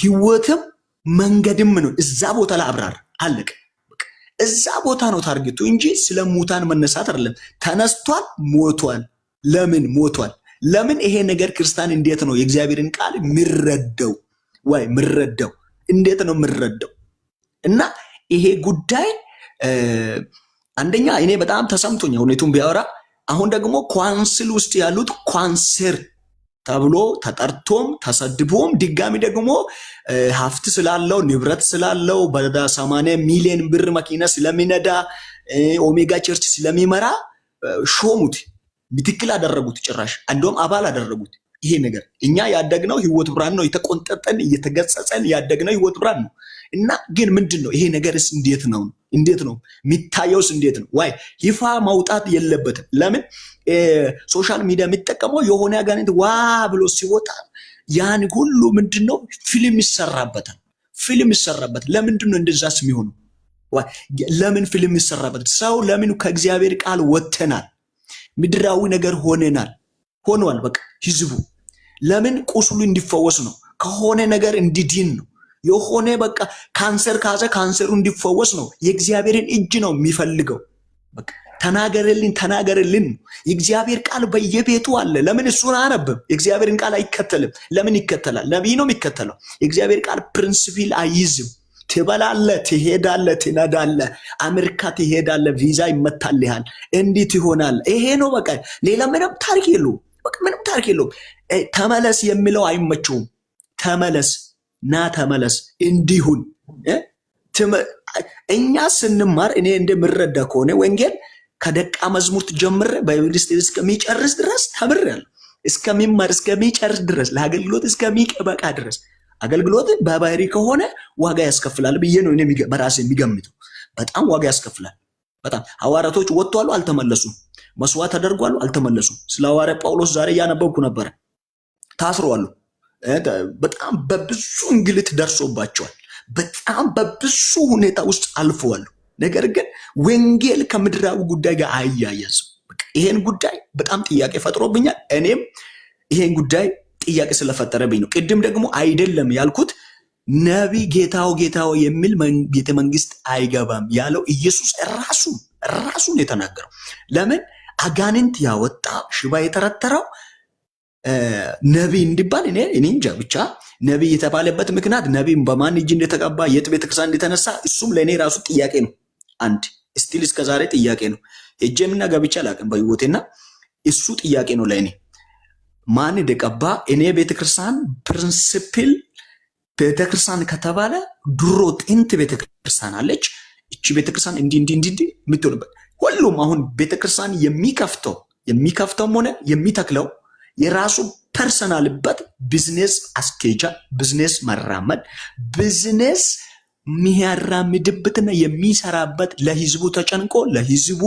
ህይወትም መንገድም ነው። እዛ ቦታ ላይ አብራር አለቀ። እዛ ቦታ ነው ታርጌቱ እንጂ ስለ ሙታን መነሳት አይደለም። ተነስቷል፣ ሞቷል። ለምን ሞቷል? ለምን? ይሄ ነገር ክርስቲያን እንዴት ነው የእግዚአብሔርን ቃል ምረደው? እንዴት ነው ምረደው? እና ይሄ ጉዳይ አንደኛ እኔ በጣም ተሰምቶኛል ሁኔቱን ቢያወራ። አሁን ደግሞ ካውንስል ውስጥ ያሉት ካንሰር ተብሎ ተጠርቶም ተሰድቦም ድጋሚ ደግሞ ሀብት ስላለው ንብረት ስላለው በ80 ሚሊዮን ብር መኪና ስለሚነዳ ኦሜጋ ቸርች ስለሚመራ ሾሙት፣ ምትክል አደረጉት፣ ጭራሽ እንደውም አባል አደረጉት። ይሄ ነገር እኛ ያደግነው ህይወት ብርሃን ነው፣ የተቆንጠጠን እየተገጸጸን ያደግነው ህይወት ብርሃን ነው። እና ግን ምንድነው ይሄ ነገርስ እንዴት ነው የሚታየውስ እንዴት ነው? ዋይ ይፋ ማውጣት የለበትም። ለምን ሶሻል ሚዲያ የሚጠቀመው የሆነ አጋንንት ዋ ብሎ ሲወጣ ያን ሁሉ ምንድነው ፊልም ይሰራበታል። ለምንድነው እንደዛስ የሚሆነው? ለምን ፊልም ይሰራበት? ሰው ለምን ከእግዚአብሔር ቃል ወጥተናል፣ ምድራዊ ነገር ሆኗል። በቃ ህዝቡ ለምን ቁስሉ እንዲፈወስ ነው፣ ከሆነ ነገር እንዲድን ነው። የሆነ በቃ ካንሰር ካዘ ካንሰሩ እንዲፈወስ ነው። የእግዚአብሔርን እጅ ነው የሚፈልገው። በቃ ተናገርልን። የእግዚአብሔር ቃል በየቤቱ አለ። ለምን እሱን አያነብም? የእግዚአብሔርን ቃል አይከተልም። ለምን ይከተላል? ነቢይ ነው የሚከተለው። የእግዚአብሔር ቃል ፕሪንሲፕል አይይዝም። ትበላለ፣ ትሄዳለ፣ ትነዳለ፣ አሜሪካ ትሄዳለ፣ ቪዛ ይመታልሃል፣ እንዴት ይሆናል? ይሄ ነው በቃ። ሌላ ምንም ታሪክ የለውም። በቃ ምንም ታሪክ የለውም። ተመለስ የሚለው አይመቸውም። ተመለስ እንዲሁን እኛ ስንማር እኔ እንደምረዳ ከሆነ ወንጌል ከደቀ መዝሙርት ጀምሬ ባይብል እስከሚጨርስ ድረስ ተምሬያለሁ። እስከሚጨርስ ድረስ ለአገልግሎት እስከሚበቃ ድረስ አገልግሎት በባህሪ ከሆነ ዋጋ ያስከፍላል ብዬ ነው እኔ በራሴ የሚገምተው። በጣም ዋጋ ያስከፍላል። በጣም ሐዋርያቶች ወጥቷሉ፣ አልተመለሱም። መስዋዕት ተደርጓሉ፣ አልተመለሱም። ስለ ሐዋርያ ጳውሎስ ዛሬ እያነበብኩ ነበር። ታስረዋል። በጣም በብዙ እንግልት ደርሶባቸዋል። በጣም በብዙ ሁኔታ ውስጥ አልፈዋል። ነገር ግን ወንጌል ከምድራዊ ጉዳይ ጋር አያያዝም። ይሄን ጉዳይ በጣም ጥያቄ ፈጥሮብኛል። እኔም ይሄን ጉዳይ ጥያቄ ስለፈጠረብኝ ነው። ቅድም ደግሞ አይደለም ያልኩት ነቢይ ጌታው የሚል ቤተ መንግስት አይገባም ያለው ኢየሱስ ራሱን የተናገረው። ለምን አጋንንት ያወጣ ሽባ የተረተረው ነቢይ እንዲባል እኔ እንጃ። ብቻ ነቢይ የተባለበት ምክንያት ነቢይ በማን እጅ እንደተቀባ የት ቤተክርስቲያን እንደተነሳ እሱም ለእኔ ራሱ ጥያቄ ነው። አንድ ስቲል እስከዛሬ ጥያቄ ነው። ሄጄምና ገብቼ አላውቅም በህይወቴና እሱ ጥያቄ ነው ለእኔ። ማን እንደቀባ እኔ ቤተክርስቲያን ፕሪንሲፕል ቤተክርስቲያን ከተባለ ድሮ ጥንት ቤተክርስቲያን አለች። እቺ ቤተክርስቲያን እንዲህ የምትሆንበት ሁሉም አሁን ቤተክርስቲያን የሚከፍተውም ሆነ የሚተክለው የራሱ ፐርሰናልበት ቢዝነስ አስኬጃ፣ ቢዝነስ መራመድ፣ ቢዝነስ የሚያራምድበትና የሚሰራበት ለህዝቡ ተጨንቆ ለህዝቡ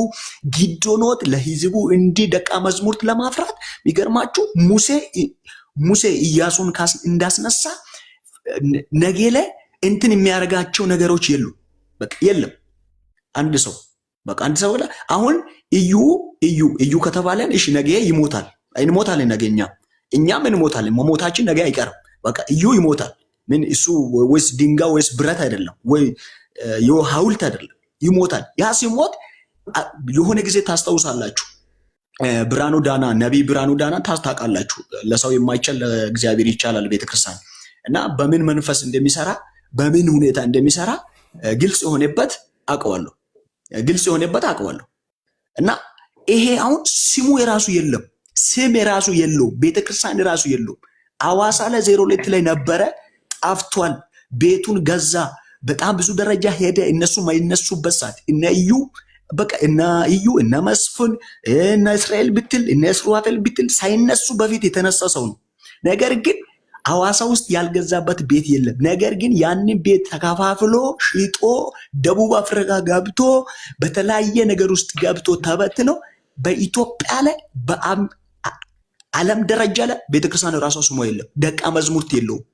ጊዶኖት ለህዝቡ እንዲህ ደቀ መዝሙርት ለማፍራት የሚገርማችሁ ሙሴ ኢያሱን እንዳስነሳ ነገ ላይ እንትን የሚያደርጋቸው ነገሮች የለም። አንድ ሰው አሁን እዩ ከተባለን እሺ ነገ ይሞታል። እንሞታለን። ነገ እኛም እንሞታለን። መሞታችን ነገ አይቀርም። በቃ እዩ ይሞታል። ምን እሱ ወይስ ድንጋይ ወይስ ብረት አይደለም ወይ ሐውልት አይደለም፣ ይሞታል። ያ ሲሞት የሆነ ጊዜ ታስታውሳላችሁ፣ ነቢይ ብርሃኑ ዳና ታውቃላችሁ። ለሰው የማይቻል ለእግዚአብሔር ይቻላል ቤተክርስቲያን እና በምን መንፈስ እንደሚሰራ በምን ሁኔታ እንደሚሰራ ግልጽ የሆነበት አውቀዋለሁ እና ይሄ አሁን ስሙ የራሱ የለም፣ ስም የራሱ የለው፣ ቤተክርስቲያን የራሱ የለው። አዋሳ ላይ 02 ላይ ነበረ፣ ጠፍቷል። ቤቱን ገዛ፣ በጣም ብዙ ደረጃ ሄደ። እነሱ ማይነሱበት ሰዓት እነ እነ መስፍን እነ እስራኤል ብትል እነ እስራኤል ብትል ሳይነሱ በፊት የተነሳ ሰው ነው። ነገር ግን አዋሳ ውስጥ ያልገዛበት ቤት የለም። ነገር ግን ያንን ቤት ተከፋፍሎ ሽጦ ደቡብ አፍሪካ ገብቶ በተለያየ ነገር ውስጥ ገብቶ ተበትኖ በኢትዮጵያ ላይ በዓለም ደረጃ ላይ ቤተክርስቲያን ራሷ ስሟ የለም፣ ደቀ መዝሙርት የለውም።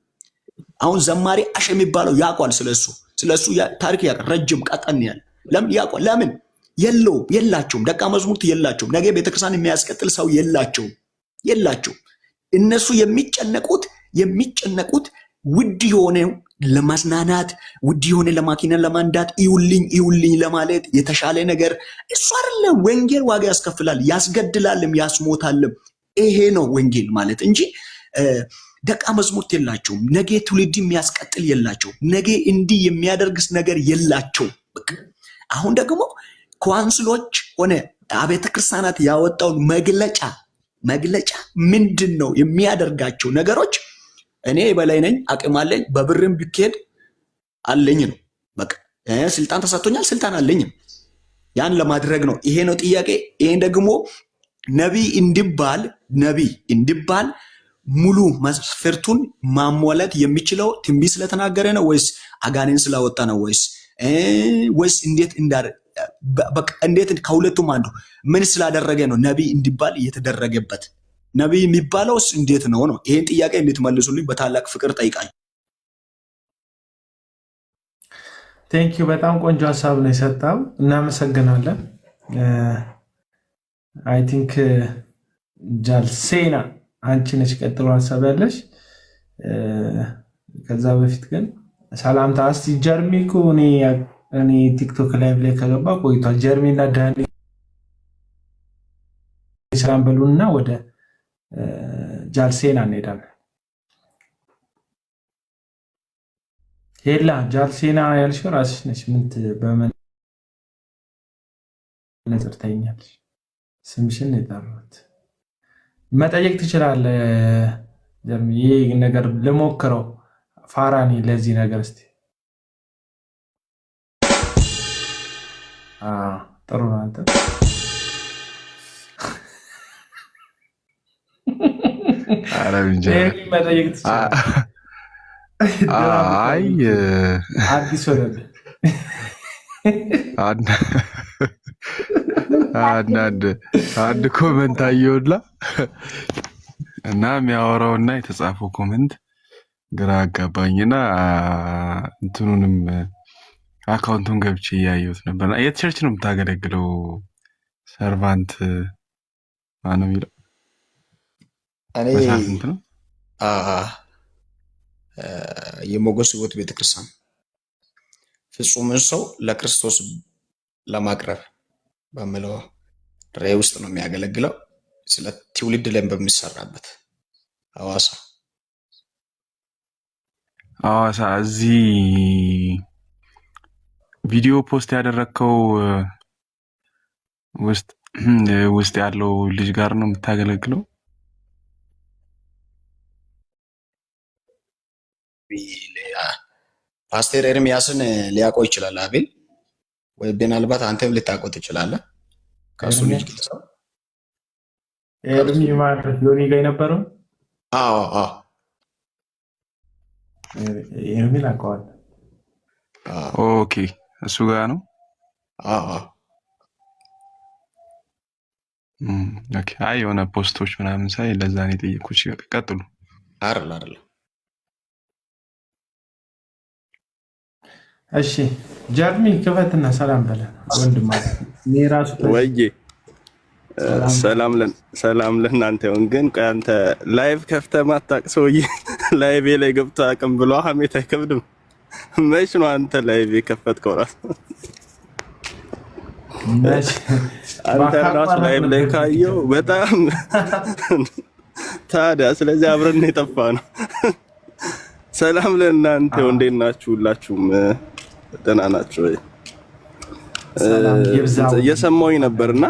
አሁን ዘማሪ አሽ የሚባለው ያውቋል። ስለሱ ታሪክ ያውቃል። ረጅም ቀጠን ያለ ለምን ያውቋል? ለምን የላቸውም፣ ደቀ መዝሙርት የላቸውም። ነገ ቤተክርስቲያን የሚያስቀጥል ሰው የላቸውም። እነሱ የሚጨነቁት ውድ የሆነ ለማዝናናት ውድ የሆነ ለማኪና ለማንዳት ይውልኝ ለማለት የተሻለ ነገር እሱ አይደለም። ወንጌል ዋጋ ያስከፍላል፣ ያስገድላልም፣ ያስሞታልም። ይሄ ነው ወንጌል ማለት እንጂ ደቀ መዝሙርት የላቸውም። ነገ ትውልድ የሚያስቀጥል የላቸውም። ነገ እንዲህ የሚያደርግስ ነገር የላቸውም። አሁን ደግሞ ካውንስሎች ሆነ አብያተ ክርስቲያናት ያወጣውን መግለጫ መግለጫ ምንድን ነው የሚያደርጋቸው ነገሮች? እኔ የበላይ ነኝ፣ አቅም አለኝ፣ በብርም ቢኬድ አለኝ ነው በቃ። ስልጣን ተሰጥቶኛል፣ ስልጣን አለኝ ነው። ያን ለማድረግ ነው። ይሄ ነው ጥያቄ። ይሄን ደግሞ ነቢይ እንዲባል ሙሉ መስፈርቱን ማሟላት የሚችለው ትንቢት ስለተናገረ ነው ወይስ አጋኔን ስላወጣ ነው ወይስ እንዴት ከሁለቱም አንዱ ምን ስላደረገ ነው ነቢይ እንዲባል እየተደረገበት? ነቢይ የሚባለውስ እንዴት ነው? ይሄን ጥያቄ እንድትመልሱልኝ በታላቅ ፍቅር ጠይቃለሁ። ቴንኪዩ። በጣም ቆንጆ ሀሳብ ነው የሰጠው። እናመሰግናለን። አይ ቲንክ ጃልሴና አንቺ ነች ቀጥሎ ሀሳብ ያለሽ። ከዛ በፊት ግን ሰላምታ እስቲ ጀርሚ እኮ እኔ ቲክቶክ ላይቭ ላይ ከገባ ቆይቷል። ጀርሚ እና ዳኒ ሰላም በሉና ወደ ጃልሴና እንሄዳለን። ሄላ ጃልሴና ያልሽው ራስሽ ነሽ። በመነጽር ታይኛለሽ። ስምሽን የጠራሁት መጠየቅ ትችላለህ ጀርሚ። ይህ ነገር ልሞክረው ፋራኒ ለዚህ ነገር እስቲ ጥሩ ነው። አንተ መጠየቅ ትችላለህ። አይ አዲስ ወረደ አንድ ኮመንት አየሁላ እና የሚያወራውና የተጻፈው ኮመንት ግራ አጋባኝና እንትኑንም አካውንቱን ገብቼ እያየሁት ነበር። የት ቸርች ነው የምታገለግለው? ሰርቫንት ማነው የሚለው? መሳፍንት ነው። የሞገስ ሕይወት ቤተክርስቲያን ፍጹምን ሰው ለክርስቶስ ለማቅረብ በሚለው ራዕይ ውስጥ ነው የሚያገለግለው። ስለ ትውልድ ላይ በሚሰራበት ሐዋሳ እዚህ ቪዲዮ ፖስት ያደረግከው ውስጥ ያለው ልጅ ጋር ነው የምታገለግለው? ፓስተር ኤርሚያስን ሊያውቀው ይችላል አቤል፣ ወይ ምናልባት አንተም ልታውቀው ትችላለህ። ከሱ ልጅ ግልጽ ነው። ኤርሚ ማለት ዮኒ ጋር የነበረው? አዎ ኤርሚን አውቀዋለሁ። ኦኬ እሱ ጋር ነው። ኦኬ። አይ የሆነ ፖስቶች ምናምን ሳይ ለዛ ነው የጠየኩት። ቀጥሉ። አይደል እሺ ጀርሚ ክፈትና ሰላም በለን ወንድም ማለት እኔ ራሱ ወይዬ ሰላም ለእናንተ ይሁን። ግን አንተ ላይቭ ከፍተህ ማታውቅ ሰውዬ ላይቭ ላይ ገብተህ አቅም ብሎ ሀሜት አይከብድም? መች ነው አንተ ላይቭ የከፈትከው? አንተ ራሱ ላይቭ ላይ ካየው በጣም ታዲያ፣ ስለዚህ አብረን የጠፋ ነው። ሰላም ለእናንተ ይሁን። እንዴት ናችሁ? ሁላችሁም ደህና ናችሁ ወይ? እየሰማሁኝ ነበርና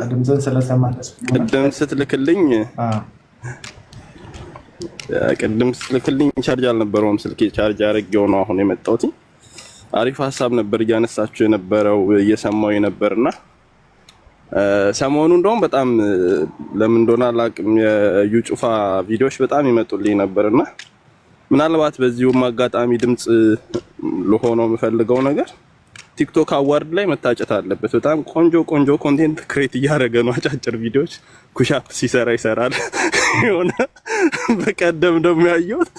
ቅድም ስትልክልኝ ቻርጅ አልነበረውም ስልኬ። ቻርጅ አድርጌው ነው አሁን የመጣሁት። አሪፍ ሀሳብ ነበር እያነሳችሁ የነበረው፣ እየሰማሁኝ ነበርና ሰሞኑ እንደውም በጣም ለምን እንደሆነ አላውቅም የዩ ጩፋ ቪዲዮዎች በጣም ይመጡልኝ ነበርና ምናልባት በዚሁም አጋጣሚ ድምጽ ለሆነው የምፈልገው ነገር ቲክቶክ አዋርድ ላይ መታጨት አለበት። በጣም ቆንጆ ኮንቴንት ክሬት እያደረገ ነው። አጫጭር ቪዲዮዎች ኩሻፕ ሲሰራ ይሰራል። የሆነ በቀደም ደግሞ ያየሁት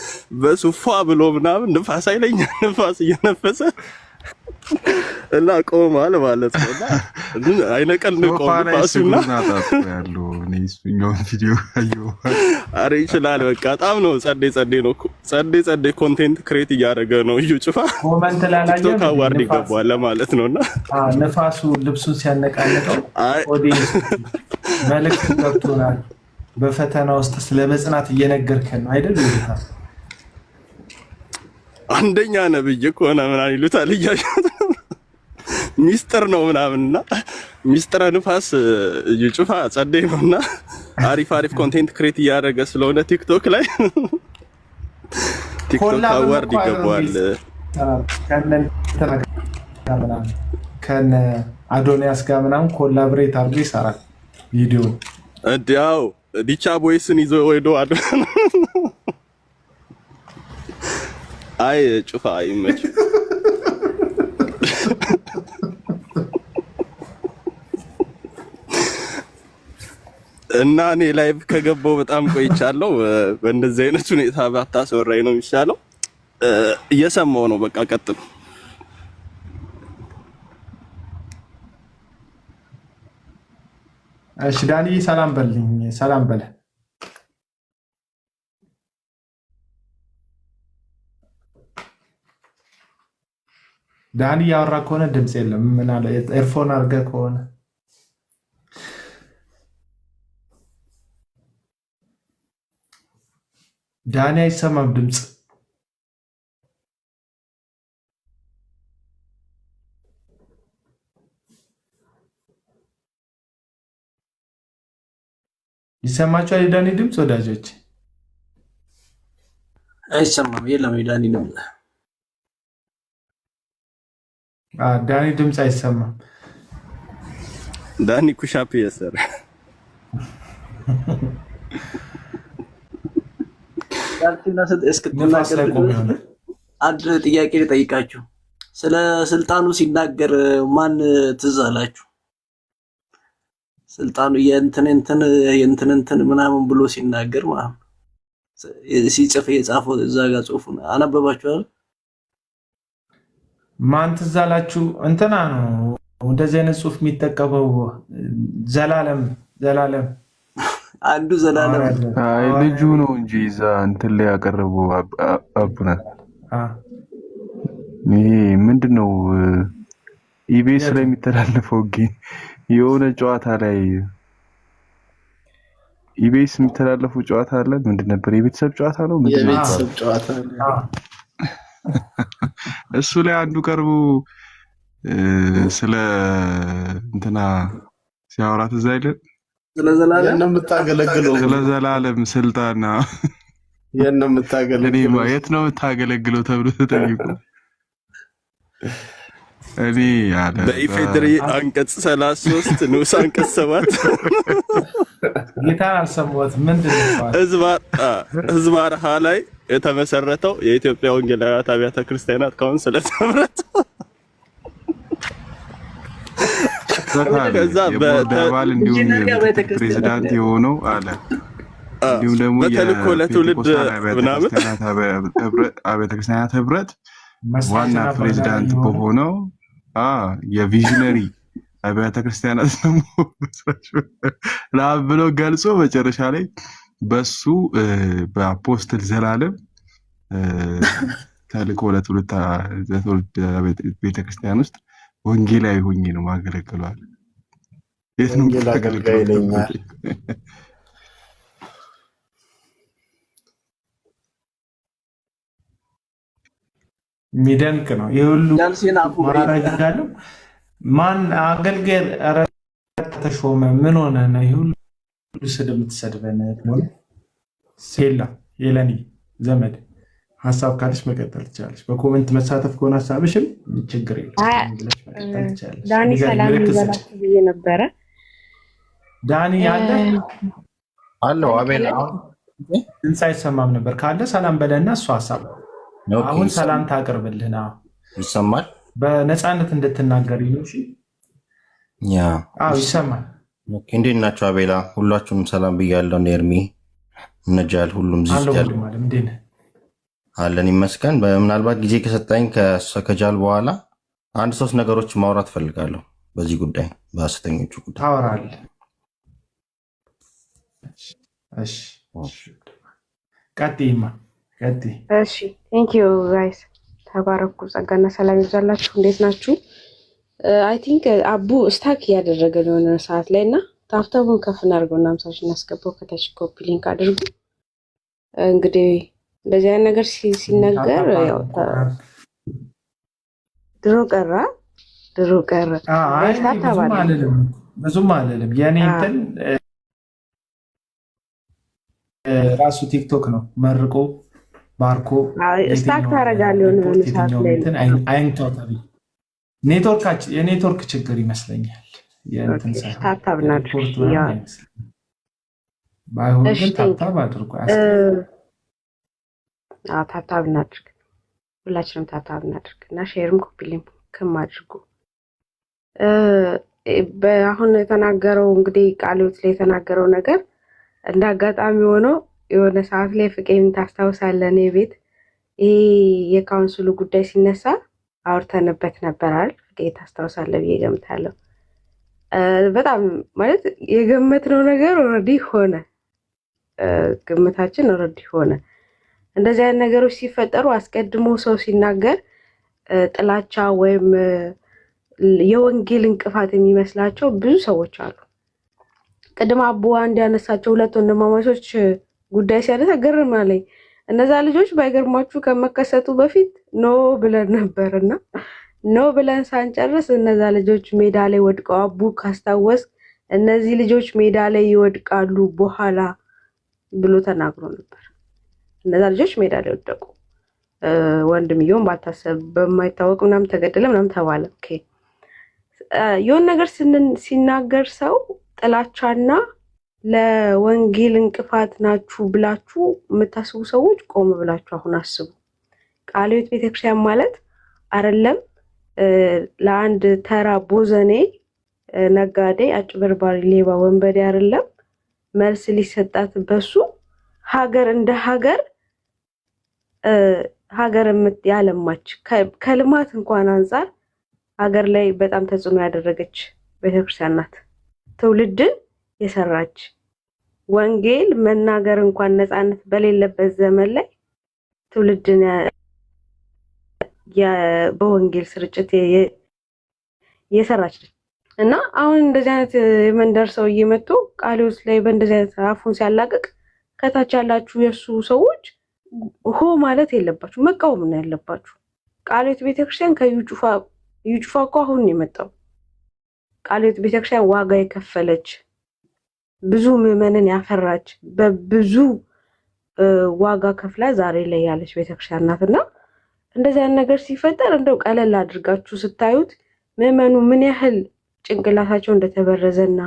በሱፋ ብሎ ምናምን ንፋስ አይለኛ ንፋስ እየነፈሰ እና ቆማል ማለት ነው። እና አይነቀል ነው ቆማሱና ያለው ነው ቪዲዮ አየው። አረ ይችላል። በቃ በጣም ነው ጸዴ ነው። ጸዴ ኮንቴንት ክሬት እያደረገ ነው። እዩ ጭፋ ኮመንት ላይ ቲክቶክ አዋርድ ይገባል ለማለት ነውና ነፋሱ ልብሱን ሲያነቃነቀው ኦዲየንስ መልእክት ገብቶናል። በፈተና ውስጥ ስለመጽናት እየነገርከን ነው አይደል? ይልታ አንደኛ ነብይ ከሆነ ምናምን ይሉታል እያሻት ሚስጥር ነው ምናምንና ሚስጥረ ንፋስ እዩ ጭፋ ጸዴ ነውና አሪፍ ኮንቴንት ክሬት እያደረገ ስለሆነ ቲክቶክ ላይ ቲክቶክ አዋርድ ይገባዋል። ከነ አዶኒያስ ጋር ምናምን ኮላብሬት አድርጎ ይሰራል ቪዲዮ። እንዲያው ዲቻ ቦይስን ይዞ ወይዶ አይ ጩፋ አይመች እና እኔ ላይቭ ከገባው በጣም ቆይቻለሁ። በእንደዚህ አይነት ሁኔታ ባታስወራኝ ነው የሚሻለው። እየሰማው ነው። በቃ ቀጥል። እሺ ዳኒ ሰላም በልኝ። ሰላም በለ። ዳኒ ያወራ ከሆነ ድምጽ የለም። ምን አለ? ኤርፎን አድርገህ ከሆነ ዳኒ አይሰማም ድምጽ። ይሰማችኋል? የዳኒ ድምጽ ወዳጆች አይሰማም። የለም የዳኒ ድምጽ ዳኒ ድምጽ አይሰማም። ዳኒ ኩሻፕ እየሰራ አንድ ጥያቄ ልጠይቃችሁ። ስለ ስልጣኑ ሲናገር ማን ትዝ አላችሁ? ስልጣኑ የእንትን ምናምን ብሎ ሲናገር ማለት ሲጽፍ የጻፈው እዛ ጋር ጽሁፉን አነበባችኋል? ማን ትዝ አላችሁ? እንትና ነው እንደዚህ አይነት ጽሁፍ የሚጠቀመው ዘላለም አንዱ ዘላለም አይ ልጁ ነው እንጂ እዛ እንትን ላይ ያቀረበው አቡነ ይሄ ምንድነው ኢቢኤስ ላይ የሚተላለፈው የሆነ ጨዋታ ላይ ኢቢኤስ የሚተላለፈው ጨዋታ አለ። ምንድን ነበር? የቤተሰብ ጨዋታ ነው። የቤተሰብ ጨዋታ እሱ ላይ አንዱ ቀርቦ ስለ እንትና ሲያወራት እዛ አይደል ስለ ዘላለም ስልጣና የት ነው የምታገለግለው ተብሎ ተጠይቆ እኔ ያለ በኢፌድሪ አንቀጽ 33 ንዑስ አንቀጽ 7 ጌታ አልሰማሁት። ምንድን ነው ህዝባር ሀ ላይ የተመሰረተው የኢትዮጵያ ወንጌላውያን አብያተ ክርስቲያናት ካውንስል ህብረት ከዛ በአባል እንዲሁም ፕሬዝዳንት የሆነው አለ። እንዲሁም ደግሞ በተልእኮ ለትውልድ ምናምን አብያተ ክርስቲያናት ህብረት ዋና ፕሬዝዳንት በሆነው የቪዥነሪ አብያተ ክርስቲያናት ነው ብሎ ገልጾ መጨረሻ ላይ በሱ በአፖስትል ዘላለም ተልእኮ ለትውልድ ቤተክርስቲያን ውስጥ ወንጌላዊ ሆኜ ነው ማገለግሏል። የት ነው አገልጋይ ይለኛል። የሚደንቅ ነው። የሁሉ ማራጋለው ማን አገልጋይ ተሾመ? ምን ሆነ ነው ይሁሉ ስድብ የምትሰድበን? ሴላ የለኒ ዘመድ ሀሳብ ካለሽ መቀጠል ትችላለሽ። በኮሜንት መሳተፍ ከሆነ ሀሳብሽም ችግር የለም። ዳኒ ሰላም ይበላችሁ ብዬ ነበረ። ዳኒ ያለ አለው አቤል ድምፅ አይሰማም ነበር። ካለ ሰላም በለና እሱ ሀሳብ አሁን ሰላም ታቀርብልህና ይሰማል። በነፃነት እንድትናገር ነው። እሺ ይሰማል። እንዴት ናቸው አቤላ? ሁላችሁም ሰላም ብያለሁ። ኤርሚ ነጃል ሁሉም አለን ይመስገን። ምናልባት ጊዜ ከሰጠኝ ከጃል በኋላ አንድ ሶስት ነገሮች ማውራት ፈልጋለሁ በዚህ ጉዳይ በሐሰተኞቹ ጉዳይ ታወራለህ። እሺ ቀጥይማ ቀጥይ። እሺ ቴንክ ዩ ጋይስ፣ ተባረኩ። ጸጋና ሰላም ይብዛላችሁ። እንዴት ናችሁ? አይ ቲንክ አቡ ስታክ እያደረገ የሆነ ሰዓት ላይ እና ታፍታቡን ከፍ እናድርገውና 50 ሺህ እናስገባው። ከታች ኮፒ ሊንክ አድርጉ። እንግዲህ እንደዚህ አይነት ነገር ሲነገር ያው ድሮ ቀረ ብዙም አልልም የኔ እንትን ራሱ ቲክቶክ ነው መርቆ ባርኮ ስታክ ታደርጋለህ የሆነ ሰዓት ላይ አይንተው ተብሎ የኔትወርክ ችግር ይመስለኛል። ታብታብ እናድርግ ባይሆን ግን ታብታብ አድርጎ ታብታብ እናድርግ፣ ሁላችንም ታብታብ እናድርግ እና ሼርም ኮፒ ሊንክም አድርጉ። አሁን የተናገረው እንግዲህ ቃልዮት ላይ የተናገረው ነገር እንደ አጋጣሚ ሆኖ የሆነ ሰዓት ላይ ፍቄም ታስታውሳለህ፣ እኔ ቤት ይሄ የካውንስሉ ጉዳይ ሲነሳ አውርተንበት ነበራል። ፍቄ ታስታውሳለህ ብዬ ገምታለሁ። በጣም ማለት የገመትነው ነገር ኦልሬዲ ሆነ፣ ግምታችን ኦልሬዲ ሆነ። እንደዚህ አይነት ነገሮች ሲፈጠሩ አስቀድሞ ሰው ሲናገር ጥላቻ ወይም የወንጌል እንቅፋት የሚመስላቸው ብዙ ሰዎች አሉ። ቅድም አቡ አንድ ያነሳቸው ሁለት ወንድማማቾች ጉዳይ ሲያነሳ ግርም አለኝ። እነዛ ልጆች ባይገርማችሁ ከመከሰቱ በፊት ኖ ብለን ነበርና ኖ ብለን ሳንጨርስ እነዛ ልጆች ሜዳ ላይ ወድቀው አቡ ካስታወስ እነዚህ ልጆች ሜዳ ላይ ይወድቃሉ በኋላ ብሎ ተናግሮ ነበር። እነዛ ልጆች ሜዳ ላይ ወደቁ። ወንድምየውም ባልታሰብ በማይታወቅ ምናምን ተገደለ ምናምን ተባለ። ኦኬ የሆነ ነገር ሲናገር ሰው ጥላቻና ለወንጌል እንቅፋት ናችሁ ብላችሁ የምታስቡ ሰዎች ቆም ብላችሁ አሁን አስቡ። ቃልዮት ቤተክርስቲያን ማለት አይደለም ለአንድ ተራ ቦዘኔ ነጋዴ፣ አጭበርባሪ፣ ሌባ፣ ወንበዴ አይደለም መልስ ሊሰጣት በሱ ሀገር እንደ ሀገር ያለማች ከልማት እንኳን አንጻር ሀገር ላይ በጣም ተጽዕኖ ያደረገች ቤተክርስቲያን ናት። ትውልድን የሰራች ወንጌል መናገር እንኳን ነፃነት በሌለበት ዘመን ላይ ትውልድን በወንጌል ስርጭት የሰራች እና አሁን እንደዚህ አይነት የመንደር ሰው እየመጡ ቃልዮት ላይ በእንደዚህ አይነት አፉን ሲያላቅቅ ከታች ያላችሁ የሱ ሰዎች ሆ ማለት የለባችሁ፣ መቃወም ነው ያለባችሁ። ቃልዮት ቤተክርስቲያን ከዩ ጩፋ እኮ አሁን ነው የመጣው። ቃልዮት ቤተክርስቲያን ዋጋ የከፈለች ብዙ ምዕመንን ያፈራች በብዙ ዋጋ ከፍላ ዛሬ ላይ ያለች ቤተክርስቲያን ናትና እንደዚህ አይነት ነገር ሲፈጠር እንደው ቀለል አድርጋችሁ ስታዩት ምዕመኑ ምን ያህል ጭንቅላታቸው እንደተበረዘና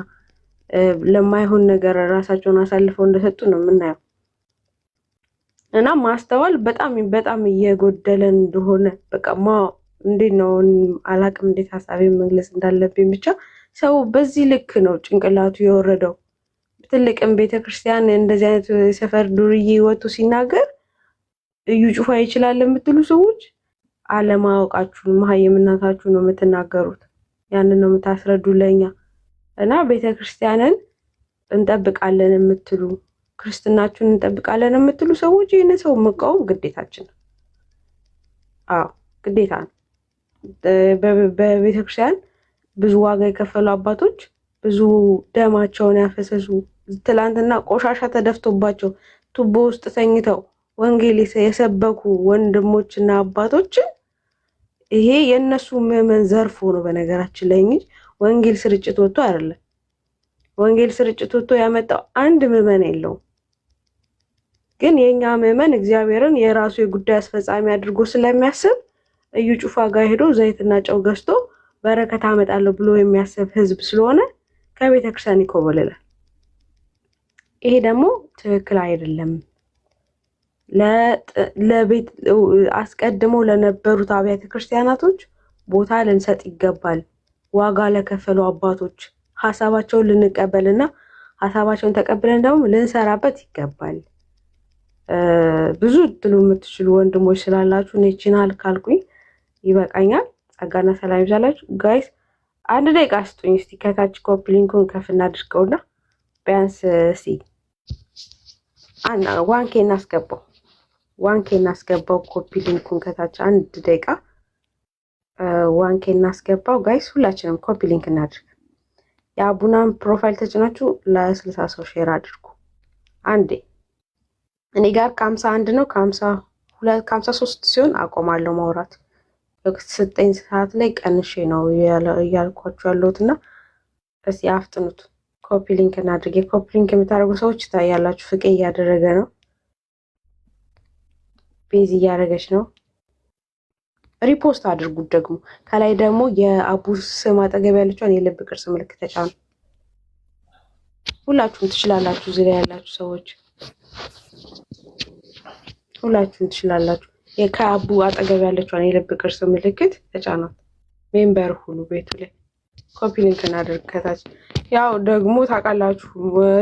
ለማይሆን ነገር ራሳቸውን አሳልፈው እንደሰጡ ነው የምናየው። እና ማስተዋል በጣም እየጎደለን እንደሆነ በቃ እንዴት ነው አላቅም፣ እንዴት ሀሳቤን መግለጽ እንዳለብኝ ብቻ ሰው በዚህ ልክ ነው ጭንቅላቱ የወረደው። ትልቅም ቤተክርስቲያን እንደዚህ አይነት የሰፈር ዱርዬ ወጥቶ ሲናገር እዩ ጩፋ ይችላል የምትሉ ሰዎች አለማወቃችሁን መሀይምነታችሁ ነው የምትናገሩት። ያንን ነው የምታስረዱ ለኛ። እና ቤተክርስቲያንን እንጠብቃለን የምትሉ ክርስትናችሁን እንጠብቃለን የምትሉ ሰዎች ይህንን ሰው መቃወም ግዴታችን ነው። አዎ ግዴታ ነው። በቤተክርስቲያን ብዙ ዋጋ የከፈሉ አባቶች፣ ብዙ ደማቸውን ያፈሰሱ፣ ትላንትና ቆሻሻ ተደፍቶባቸው ቱቦ ውስጥ ተኝተው ወንጌል የሰበኩ ወንድሞችና አባቶችን ይሄ የነሱ ምዕመን ዘርፎ ነው በነገራችን ላይ እንጂ ወንጌል ስርጭት ወጥቶ አይደለም። ወንጌል ስርጭት ወጥቶ ያመጣው አንድ ምዕመን የለውም። ግን የኛ ምዕመን እግዚአብሔርን የራሱ የጉዳይ አስፈጻሚ አድርጎ ስለሚያስብ እዩ ጩፋ ጋር ሄዶ ዘይትና ጨው ገዝቶ በረከት አመጣለሁ ብሎ የሚያስብ ህዝብ ስለሆነ ከቤተ ክርስቲያን ይኮበልላል። ይሄ ደግሞ ትክክል አይደለም። ለቤት አስቀድሞ ለነበሩት አብያተ ክርስቲያናቶች ቦታ ልንሰጥ ይገባል። ዋጋ ለከፈሉ አባቶች ሐሳባቸውን ልንቀበልና ሐሳባቸውን ተቀብለን ደግሞ ልንሰራበት ይገባል። ብዙ ጥሉ የምትችሉ ወንድሞች ስላላችሁ እኔ ቻናል ካልኩኝ ይበቃኛል። ጸጋና ሰላም ይብዛላችሁ ጋይስ። አንድ ደቂቃ ስጡኝ እስቲ ከታች ኮፒ ሊንኩን ከፍ እናድርገውና ቢያንስ እስቲ ዋንኬ እናስገባው ኮፒ ሊንኩን ከታች አንድ ደቂቃ ዋንኬ እናስገባው ጋይስ። ሁላችንም ኮፒ ሊንክ እናድርግ። የአቡናን ፕሮፋይል ተጭናችሁ ለ60 ሰው ሼር አድርጉ። አንዴ እኔ ጋር ከ51 ነው ከ53 ሲሆን አቆማለሁ ማውራት። 9 ሰዓት ላይ ቀንሼ ነው እያልኳችሁ ያለሁትና እስቲ አፍጥኑት። ኮፒ ሊንክ እናድርግ። ኮፒ ሊንክ የምታደርጉ ሰዎች ታያላችሁ። ፍቄ እያደረገ ነው። ቤዝ እያደረገች ነው። ሪፖስት አድርጉት። ደግሞ ከላይ ደግሞ የአቡ ስም አጠገብ ያለችውን የልብ ቅርጽ ምልክት ተጫኑ። ሁላችሁም ትችላላችሁ። እዚህ ላይ ያላችሁ ሰዎች ሁላችሁም ትችላላችሁ። ከአቡ አጠገብ ያለችውን የልብ ቅርጽ ምልክት ተጫኗት። ሜምበር ሁሉ ቤቱ ላይ ኮፒ ሊንክ እናድርግ። ከታች ያው ደግሞ ታውቃላችሁ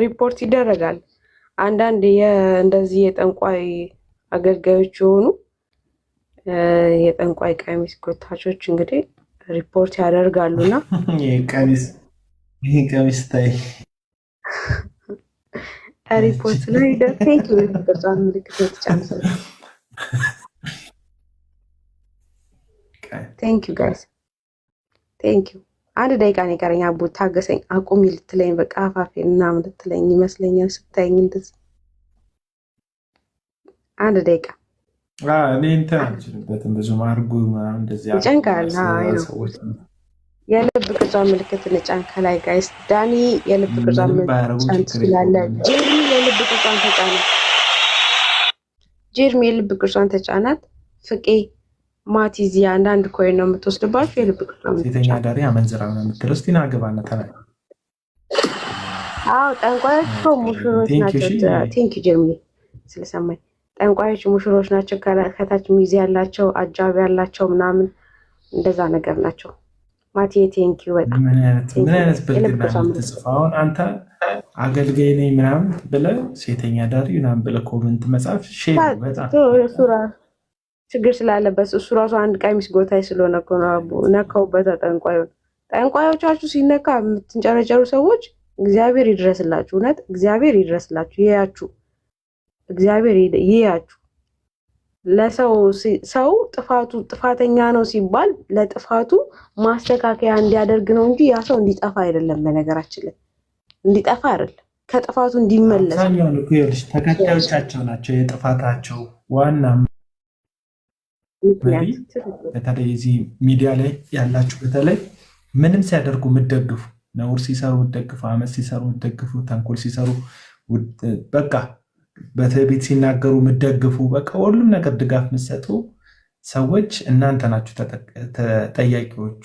ሪፖርት ይደረጋል። አንዳንድ እንደዚህ የጠንቋይ አገልጋዮች የሆኑ የጠንቋይ ቀሚስ ጎታቾች እንግዲህ ሪፖርት ያደርጋሉና ይሄ ቀሚስ ታይ ሪፖርት ላይ ቴንክ ዩ በጣም ምልክት ተጫንሰ ቴንክ ዩ ጋይስ ቴንክ ዩ። አንድ ደቂቃ ነው የቀረኝ። አቡ ታገሰኝ። አቁሚ ልትለኝ በቃ አፋፌን ምናምን ልትለኝ ይመስለኛል ስታይኝ እንደዚህ። አንድ ደቂቃ እኔ እንትን አልችልበትም ብዙም አድርጉ ምናምን እንደዚህ ይጨንቃል። የልብ ቅርጿ ምልክት ንጫን ከላይ ጋይስ። ዳኒ የልብ ቅርጿ ምልክት ስላለ ጄርሚ የልብ ቅርጿን ተጫናት። ጄርሚ የልብ ቅርጿን ተጫናት። ፍቄ ማቲዚ አንዳንድ ኮይን ነው የምትወስድባችሁ። የልብ ቅርጿን ሴተኛ ዳሪ አመንዝራ ነው የምትለው። እስቲ ናገባና ተናገር። አዎ ጠንቋዮች ሙሽሮች ናቸው። ቴንክ ዩ ጄርሚ ስለሰማኝ። ጠንቋዮች ሙሽሮች ናቸው። ከታች ሚዜ ያላቸው አጃቢ ያላቸው ምናምን እንደዛ ነገር ናቸው። ማቲ ቴንክ ዩ በጣም ምን አይነት ብልግና የምትጽፈው አሁን አንተ አገልጋይ ነኝ ምናምን ብለህ ሴተኛ ዳሪ ምናምን ብለህ ኮመንት መጻፍ ሼም በጣም ችግር ስላለበት እሱ ራሱ አንድ ቀሚስ ጎታይ ስለሆነ እኮ ነው ነካውበት። ጠንቋዮቻችሁ ሲነካ የምትንጨረጨሩ ሰዎች እግዚአብሔር ይድረስላችሁ። እውነት እግዚአብሔር ይድረስላችሁ። ይያችሁ እግዚአብሔር ይያችሁ። ለሰው ጥፋተኛ ነው ሲባል ለጥፋቱ ማስተካከያ እንዲያደርግ ነው እንጂ ያ ሰው እንዲጠፋ አይደለም። በነገራችን ላይ እንዲጠፋ አይደለም፣ ከጥፋቱ እንዲመለስ። አብዛኛውን እኮ ይኸውልሽ ተከታዮቻቸው ናቸው የጥፋታቸው ዋና መሪ። በተለይ እዚህ ሚዲያ ላይ ያላችሁ በተለይ ምንም ሲያደርጉ የምትደግፉ፣ ነውር ሲሰሩ የምትደግፉ፣ አመት ሲሰሩ የምትደግፉ፣ ተንኮል ሲሰሩ በቃ በትዕቢት ሲናገሩ የምትደግፉ፣ በቃ ሁሉም ነገር ድጋፍ የምትሰጡ ሰዎች እናንተ ናችሁ ተጠያቂዎቹ።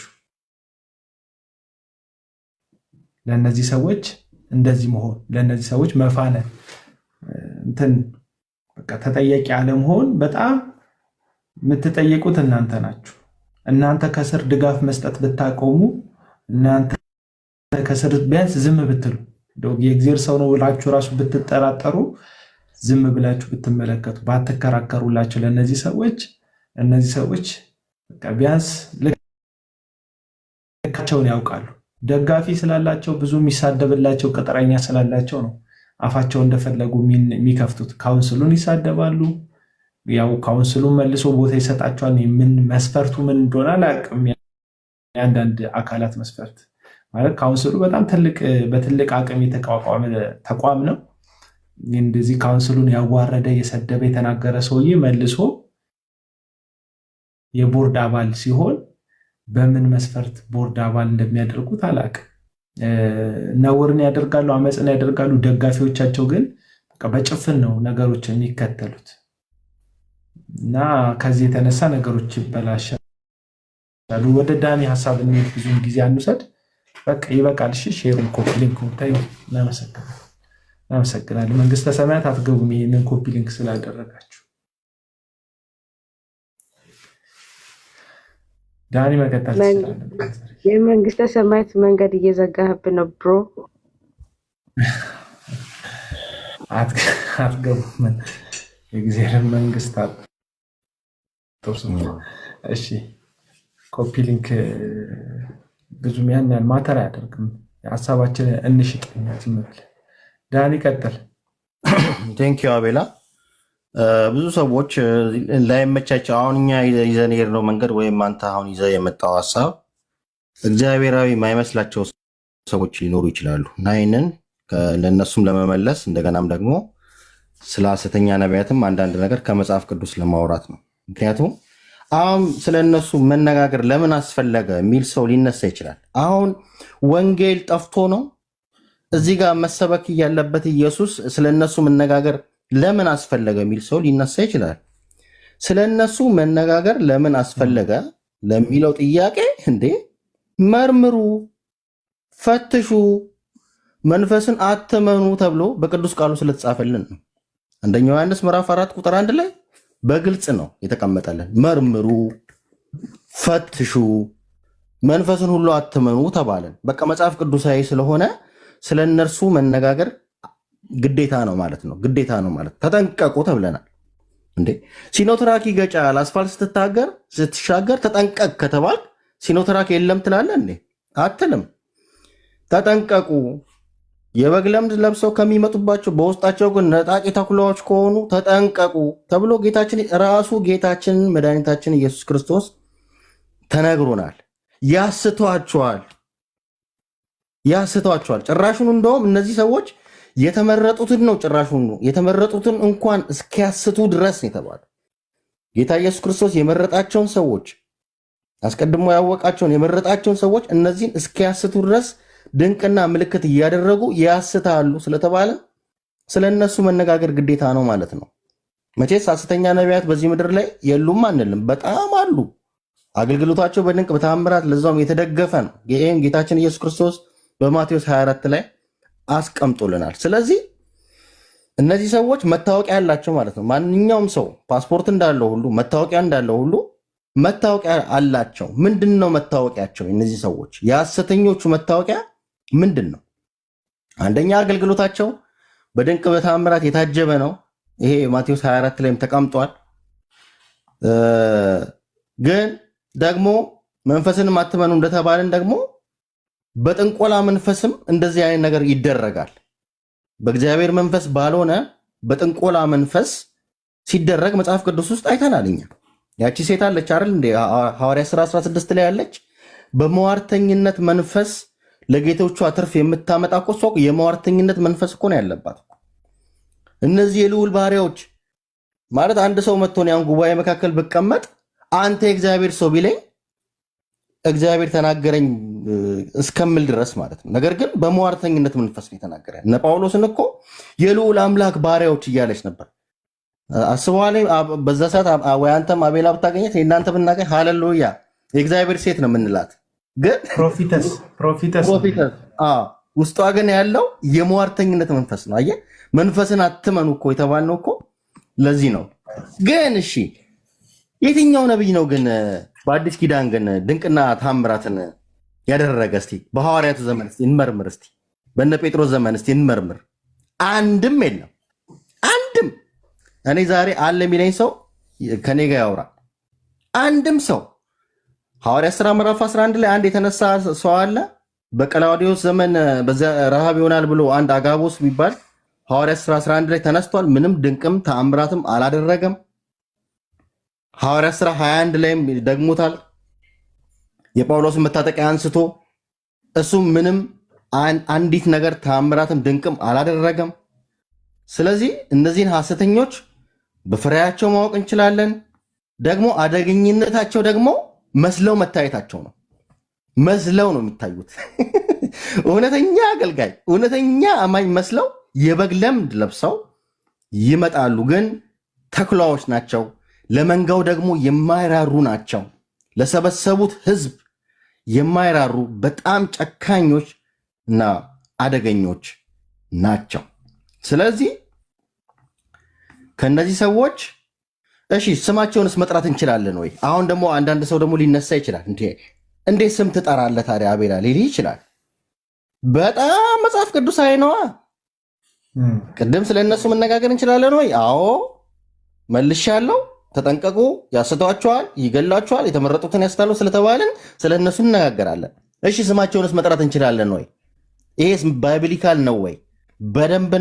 ለእነዚህ ሰዎች እንደዚህ መሆን፣ ለእነዚህ ሰዎች መፋነን፣ እንትን በቃ ተጠያቂ አለመሆን በጣም የምትጠየቁት እናንተ ናችሁ። እናንተ ከስር ድጋፍ መስጠት ብታቆሙ፣ እናንተ ከስር ቢያንስ ዝም ብትሉ፣ የእግዚአብሔር ሰው ነው ብላችሁ ራሱ ብትጠራጠሩ፣ ዝም ብላችሁ ብትመለከቱ፣ ባትከራከሩላቸው ለእነዚህ ሰዎች፣ እነዚህ ሰዎች በቃ ቢያንስ ልካቸውን ያውቃሉ። ደጋፊ ስላላቸው ብዙ የሚሳደብላቸው ቅጥረኛ ስላላቸው ነው አፋቸው እንደፈለጉ የሚከፍቱት። ካውንስሉን ይሳደባሉ። ያው ካውንስሉን መልሶ ቦታ ይሰጣቸዋል። ምን መስፈርቱ ምን እንደሆነ አላውቅም። የአንዳንድ አካላት መስፈርት ማለት ካውንስሉ በጣም በትልቅ አቅም የተቋቋመ ተቋም ነው። እንደዚህ ካውንስሉን ያዋረደ የሰደበ የተናገረ ሰውዬ መልሶ የቦርድ አባል ሲሆን በምን መስፈርት ቦርድ አባል እንደሚያደርጉት አላውቅም። ነውርን ያደርጋሉ፣ አመፅን ያደርጋሉ። ደጋፊዎቻቸው ግን በጭፍን ነው ነገሮች የሚከተሉት እና ከዚህ የተነሳ ነገሮች ይበላሻሉ። ወደ ዳኒ ሀሳብ እንሂድ። ብዙም ጊዜ አንውሰድ። በቃ ይበቃል። እሺ ሼሩን ኮፒ ሊንክ ታዩ። እናመሰግናለን። መንግስተ ሰማያት አትገቡም ይህንን ኮፒ ሊንክ ስላደረጋችሁ። ዳኒ መቀጠል ትችላለን። የመንግስተ ሰማያት መንገድ እየዘጋህብን ነው ብሮ። አትገቡም የእግዚአብሔር መንግስት። እሺ ኮፒ ሊንክ ብዙም ያን ያህል ማተር አያደርግም። ሀሳባችን እንሽጥኛ ዝም ብለህ ዳኒ ቀጥል። ቴንኪው አቤላ። ብዙ ሰዎች ላይመቻቸው አሁን እኛ ይዘን የሄድነው መንገድ ወይም አንተ አሁን ይዘህ የመጣው ሀሳብ እግዚአብሔራዊ የማይመስላቸው ሰዎች ሊኖሩ ይችላሉ እና ይህንን ለእነሱም ለመመለስ እንደገናም ደግሞ ስለ ሐሰተኛ ነቢያትም አንዳንድ ነገር ከመጽሐፍ ቅዱስ ለማውራት ነው። ምክንያቱም አሁን ስለ እነሱ መነጋገር ለምን አስፈለገ የሚል ሰው ሊነሳ ይችላል። አሁን ወንጌል ጠፍቶ ነው እዚህ ጋር መሰበክ ያለበት ኢየሱስ ስለነሱ መነጋገር ለምን አስፈለገ የሚል ሰው ሊነሳ ይችላል። ስለነሱ መነጋገር ለምን አስፈለገ ለሚለው ጥያቄ እንዴ መርምሩ፣ ፈትሹ፣ መንፈስን አትመኑ ተብሎ በቅዱስ ቃሉ ስለተጻፈልን ነው። አንደኛው ዮሐንስ ምዕራፍ 4 ቁጥር 1 ላይ በግልጽ ነው የተቀመጠልን። መርምሩ፣ ፈትሹ፣ መንፈስን ሁሉ አትመኑ ተባለን። በቃ መጽሐፍ ቅዱሳዊ ስለሆነ ስለ እነርሱ መነጋገር ግዴታ ነው ማለት ነው። ግዴታ ነው ማለት ተጠንቀቁ ተብለናል። እንዴ ሲኖትራክ ይገጫል፣ አስፋልት ስትሻገር ተጠንቀቅ ከተባል ሲኖትራክ የለም ትላለህ እንዴ? አትልም። ተጠንቀቁ፣ የበግ ለምድ ለብሰው ከሚመጡባቸው በውስጣቸው ግን ነጣቂ ተኩላዎች ከሆኑ ተጠንቀቁ ተብሎ ጌታችን መድኃኒታችን ኢየሱስ ክርስቶስ ተነግሮናል። ያስቷቸዋል። ጭራሹን እንደውም እነዚህ ሰዎች የተመረጡትን ነው የተመረጡትን እንኳን እስኪያስቱ ድረስ ነው የተባለው። ጌታ ኢየሱስ ክርስቶስ የመረጣቸውን ሰዎች አስቀድሞ ያወቃቸውን የመረጣቸውን ሰዎች እነዚህን እስኪያስቱ ድረስ ድንቅና ምልክት እያደረጉ ያስታሉ ስለተባለ ስለነሱ መነጋገር ግዴታ ነው ማለት ነው። መቼስ ሐሰተኛ ነቢያት በዚህ ምድር ላይ የሉም አንልም፣ በጣም አሉ። አገልግሎታቸው በድንቅ በተአምራት ለዛውም የተደገፈ ነው። ይህም ጌታችን ኢየሱስ ክርስቶስ በማቴዎስ 24 ላይ አስቀምጦልናል። ስለዚህ እነዚህ ሰዎች መታወቂያ ያላቸው ማለት ነው። ማንኛውም ሰው ፓስፖርት እንዳለው ሁሉ መታወቂያ እንዳለው ሁሉ መታወቂያ አላቸው። ምንድን ነው መታወቂያቸው? እነዚህ ሰዎች የሐሰተኞቹ መታወቂያ ምንድን ነው? አንደኛ አገልግሎታቸው በድንቅ በተአምራት የታጀበ ነው። ይሄ ማቴዎስ 24 ላይም ተቀምጧል። ግን ደግሞ መንፈስንም አትመኑ እንደተባለን ደግሞ በጥንቆላ መንፈስም እንደዚህ አይነት ነገር ይደረጋል። በእግዚአብሔር መንፈስ ባልሆነ በጥንቆላ መንፈስ ሲደረግ መጽሐፍ ቅዱስ ውስጥ አይተናል። እኛ ያቺ ሴት አለች አይደል እንዴ? ሐዋርያት ሥራ 16 ላይ ያለች በመዋርተኝነት መንፈስ ለጌቶቿ ትርፍ የምታመጣ እኮ እሷ የመዋርተኝነት መንፈስ እኮ ነው ያለባት። እነዚህ የልዑል ባሪያዎች ማለት አንድ ሰው መጥቶ ያን ጉባኤ መካከል ብቀመጥ አንተ የእግዚአብሔር ሰው ቢለኝ እግዚአብሔር ተናገረኝ እስከምል ድረስ ማለት ነው። ነገር ግን በመዋርተኝነት መንፈስ ነው የተናገረ። እነ ጳውሎስን እኮ የልዑል አምላክ ባሪያዎች እያለች ነበር። አስበዋል። በዛ ሰዓት ወይ አንተም አቤላ ብታገኘት የእናንተ ብናገኝ ሃሌሉያ የእግዚአብሔር ሴት ነው የምንላት። ግን ፕሮፊተስ ውስጧ ግን ያለው የመዋርተኝነት መንፈስ ነው። አየህ፣ መንፈስን አትመኑ እኮ የተባልነው እኮ ለዚህ ነው። ግን እሺ የትኛው ነቢይ ነው ግን በአዲስ ኪዳን ግን ድንቅና ታምራትን ያደረገ? እስቲ በሐዋርያቱ ዘመን እስቲ እንመርምር። እስቲ በነ ጴጥሮስ ዘመን እስቲ እንመርምር። አንድም የለም። አንድም እኔ ዛሬ አለ የሚለኝ ሰው ከኔ ጋር ያውራ። አንድም ሰው ሐዋርያት ሥራ ምዕራፍ 11 ላይ አንድ የተነሳ ሰው አለ። በቀላውዲዮስ ዘመን በዚያ ረሃብ ይሆናል ብሎ አንድ አጋቦስ የሚባል ሐዋርያት ሥራ 11 ላይ ተነስቷል። ምንም ድንቅም ተአምራትም አላደረገም። ሐዋርያት ሥራ 21 ላይም ደግሞታል። የጳውሎስን መታጠቂያ አንስቶ እሱ ምንም አንዲት ነገር ተአምራትም ድንቅም አላደረገም። ስለዚህ እነዚህን ሐሰተኞች በፍሬያቸው ማወቅ እንችላለን። ደግሞ አደገኝነታቸው ደግሞ መስለው መታየታቸው ነው። መስለው ነው የሚታዩት። እውነተኛ አገልጋይ፣ እውነተኛ አማኝ መስለው የበግ ለምድ ለብሰው ይመጣሉ። ግን ተኩላዎች ናቸው። ለመንጋው ደግሞ የማይራሩ ናቸው። ለሰበሰቡት ሕዝብ የማይራሩ በጣም ጨካኞች እና አደገኞች ናቸው። ስለዚህ ከነዚህ ሰዎች እሺ ስማቸውንስ መጥራት እንችላለን ወይ? አሁን ደግሞ አንዳንድ ሰው ደግሞ ሊነሳ ይችላል። እንዴት ስም ትጠራለህ ታዲያ አቤላ ሊል ይችላል። በጣም መጽሐፍ ቅዱሳዊ ነዋ። ቅድም ስለነሱ መነጋገር እንችላለን ወይ? አዎ መልሻለሁ። ተጠንቀቁ፣ ያስተዋቸዋል፣ ይገላቸዋል፣ የተመረጡትን ያስታሉ ስለተባልን ስለነሱ እንነጋገራለን። እሺ ስማቸውንስ መጥራት እንችላለን ወይ? ይሄስ ባይብሊካል ነው ወይ? በደንብ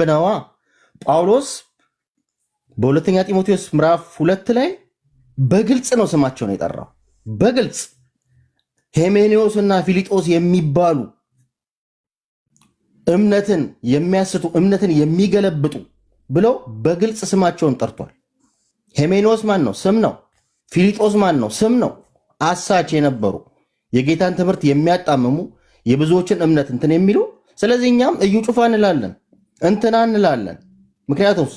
ነዋ። ጳውሎስ በሁለተኛ ጢሞቴዎስ ምዕራፍ 2 ላይ በግልጽ ነው ስማቸውን የጠራው። በግልጽ ሄሜኔዎስ እና ፊሊጦስ የሚባሉ እምነትን የሚያስቱ እምነትን የሚገለብጡ ብለው በግልጽ ስማቸውን ጠርቷል። ሄሜኔዎስ ማን ነው? ስም ነው። ፊሊጦስ ማን ነው? ስም ነው። አሳች የነበሩ የጌታን ትምህርት የሚያጣምሙ የብዙዎችን እምነት እንትን የሚሉ ስለዚህ እኛም እዩ ጩፋ እንላለን እንትና እንላለን። ምክንያቱም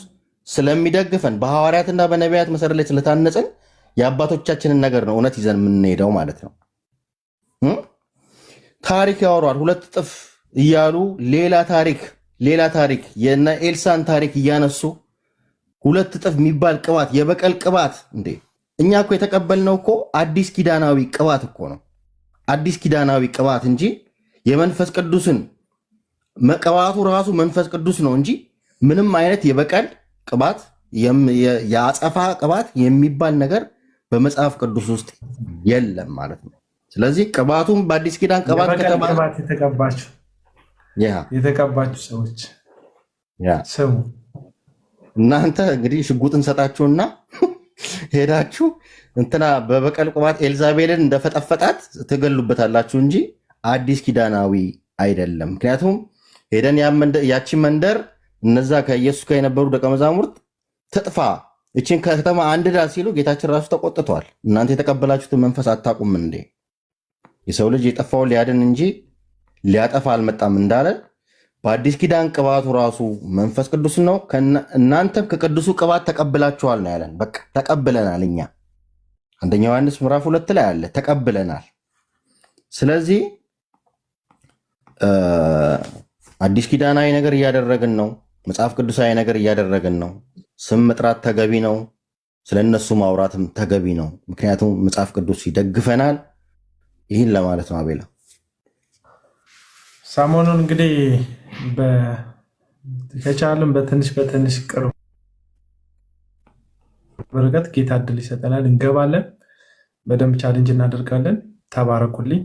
ስለሚደግፈን በሐዋርያትና በነቢያት መሰረት ላይ ስለታነጽን የአባቶቻችንን ነገር ነው እውነት ይዘን የምንሄደው ማለት ነው። ታሪክ ያወሯል 2 እጥፍ እያሉ ሌላ ታሪክ የነ ኤልሳን ታሪክ እያነሱ 2 እጥፍ የሚባል ቅባት የበቀል ቅባት እንዴ! እኛ እኮ የተቀበልነው እኮ አዲስ ኪዳናዊ ቅባት እኮ ነው። አዲስ ኪዳናዊ ቅባት እንጂ የመንፈስ ቅዱስን መቀባቱ ራሱ መንፈስ ቅዱስ ነው እንጂ ምንም አይነት የበቀል ቅባት የአጸፋ ቅባት የሚባል ነገር በመጽሐፍ ቅዱስ ውስጥ የለም ማለት ነው። ስለዚህ ቅባቱም በአዲስ ኪዳን ቅባት ከተባለ የተቀባችሁ ሰዎች ስሙ። እናንተ እንግዲህ ሽጉጥን ሰጣችሁና ሄዳችሁ እንትና በበቀል ቅባት ኤልዛቤልን እንደፈጠፈጣት ትገሉበታላችሁ እንጂ አዲስ ኪዳናዊ አይደለም። ምክንያቱም ሄደን ያቺ መንደር እነዛ ከኢየሱስ ጋር የነበሩ ደቀ መዛሙርት ትጥፋ እችን ከተማ አንድዳ ሲሉ ጌታችን ራሱ ተቆጥቷል። እናንተ የተቀበላችሁትን መንፈስ አታውቁም እንዴ? የሰው ልጅ የጠፋውን ሊያድን እንጂ ሊያጠፋ አልመጣም እንዳለ በአዲስ ኪዳን ቅባቱ ራሱ መንፈስ ቅዱስ ነው። እናንተም ከቅዱሱ ቅባት ተቀብላችኋል ነው ያለን። በቃ ተቀብለናል። እኛ 1 ዮሐንስ ምዕራፍ 2 ላይ አለ ተቀብለናል። ስለዚህ አዲስ ኪዳናዊ ነገር እያደረግን ነው። መጽሐፍ ቅዱሳዊ ነገር እያደረግን ነው። ስም መጥራት ተገቢ ነው። ስለነሱ ማውራትም ተገቢ ነው። ምክንያቱም መጽሐፍ ቅዱስ ይደግፈናል። ይህን ለማለት ነው። አቤላ ሰሞኑን እንግዲህ ከቻልም በትንሽ ቅርብ በረከት ጌታ እድል ይሰጠናል። እንገባለን። በደንብ ቻሌንጅ እናደርጋለን። ተባረኩልኝ።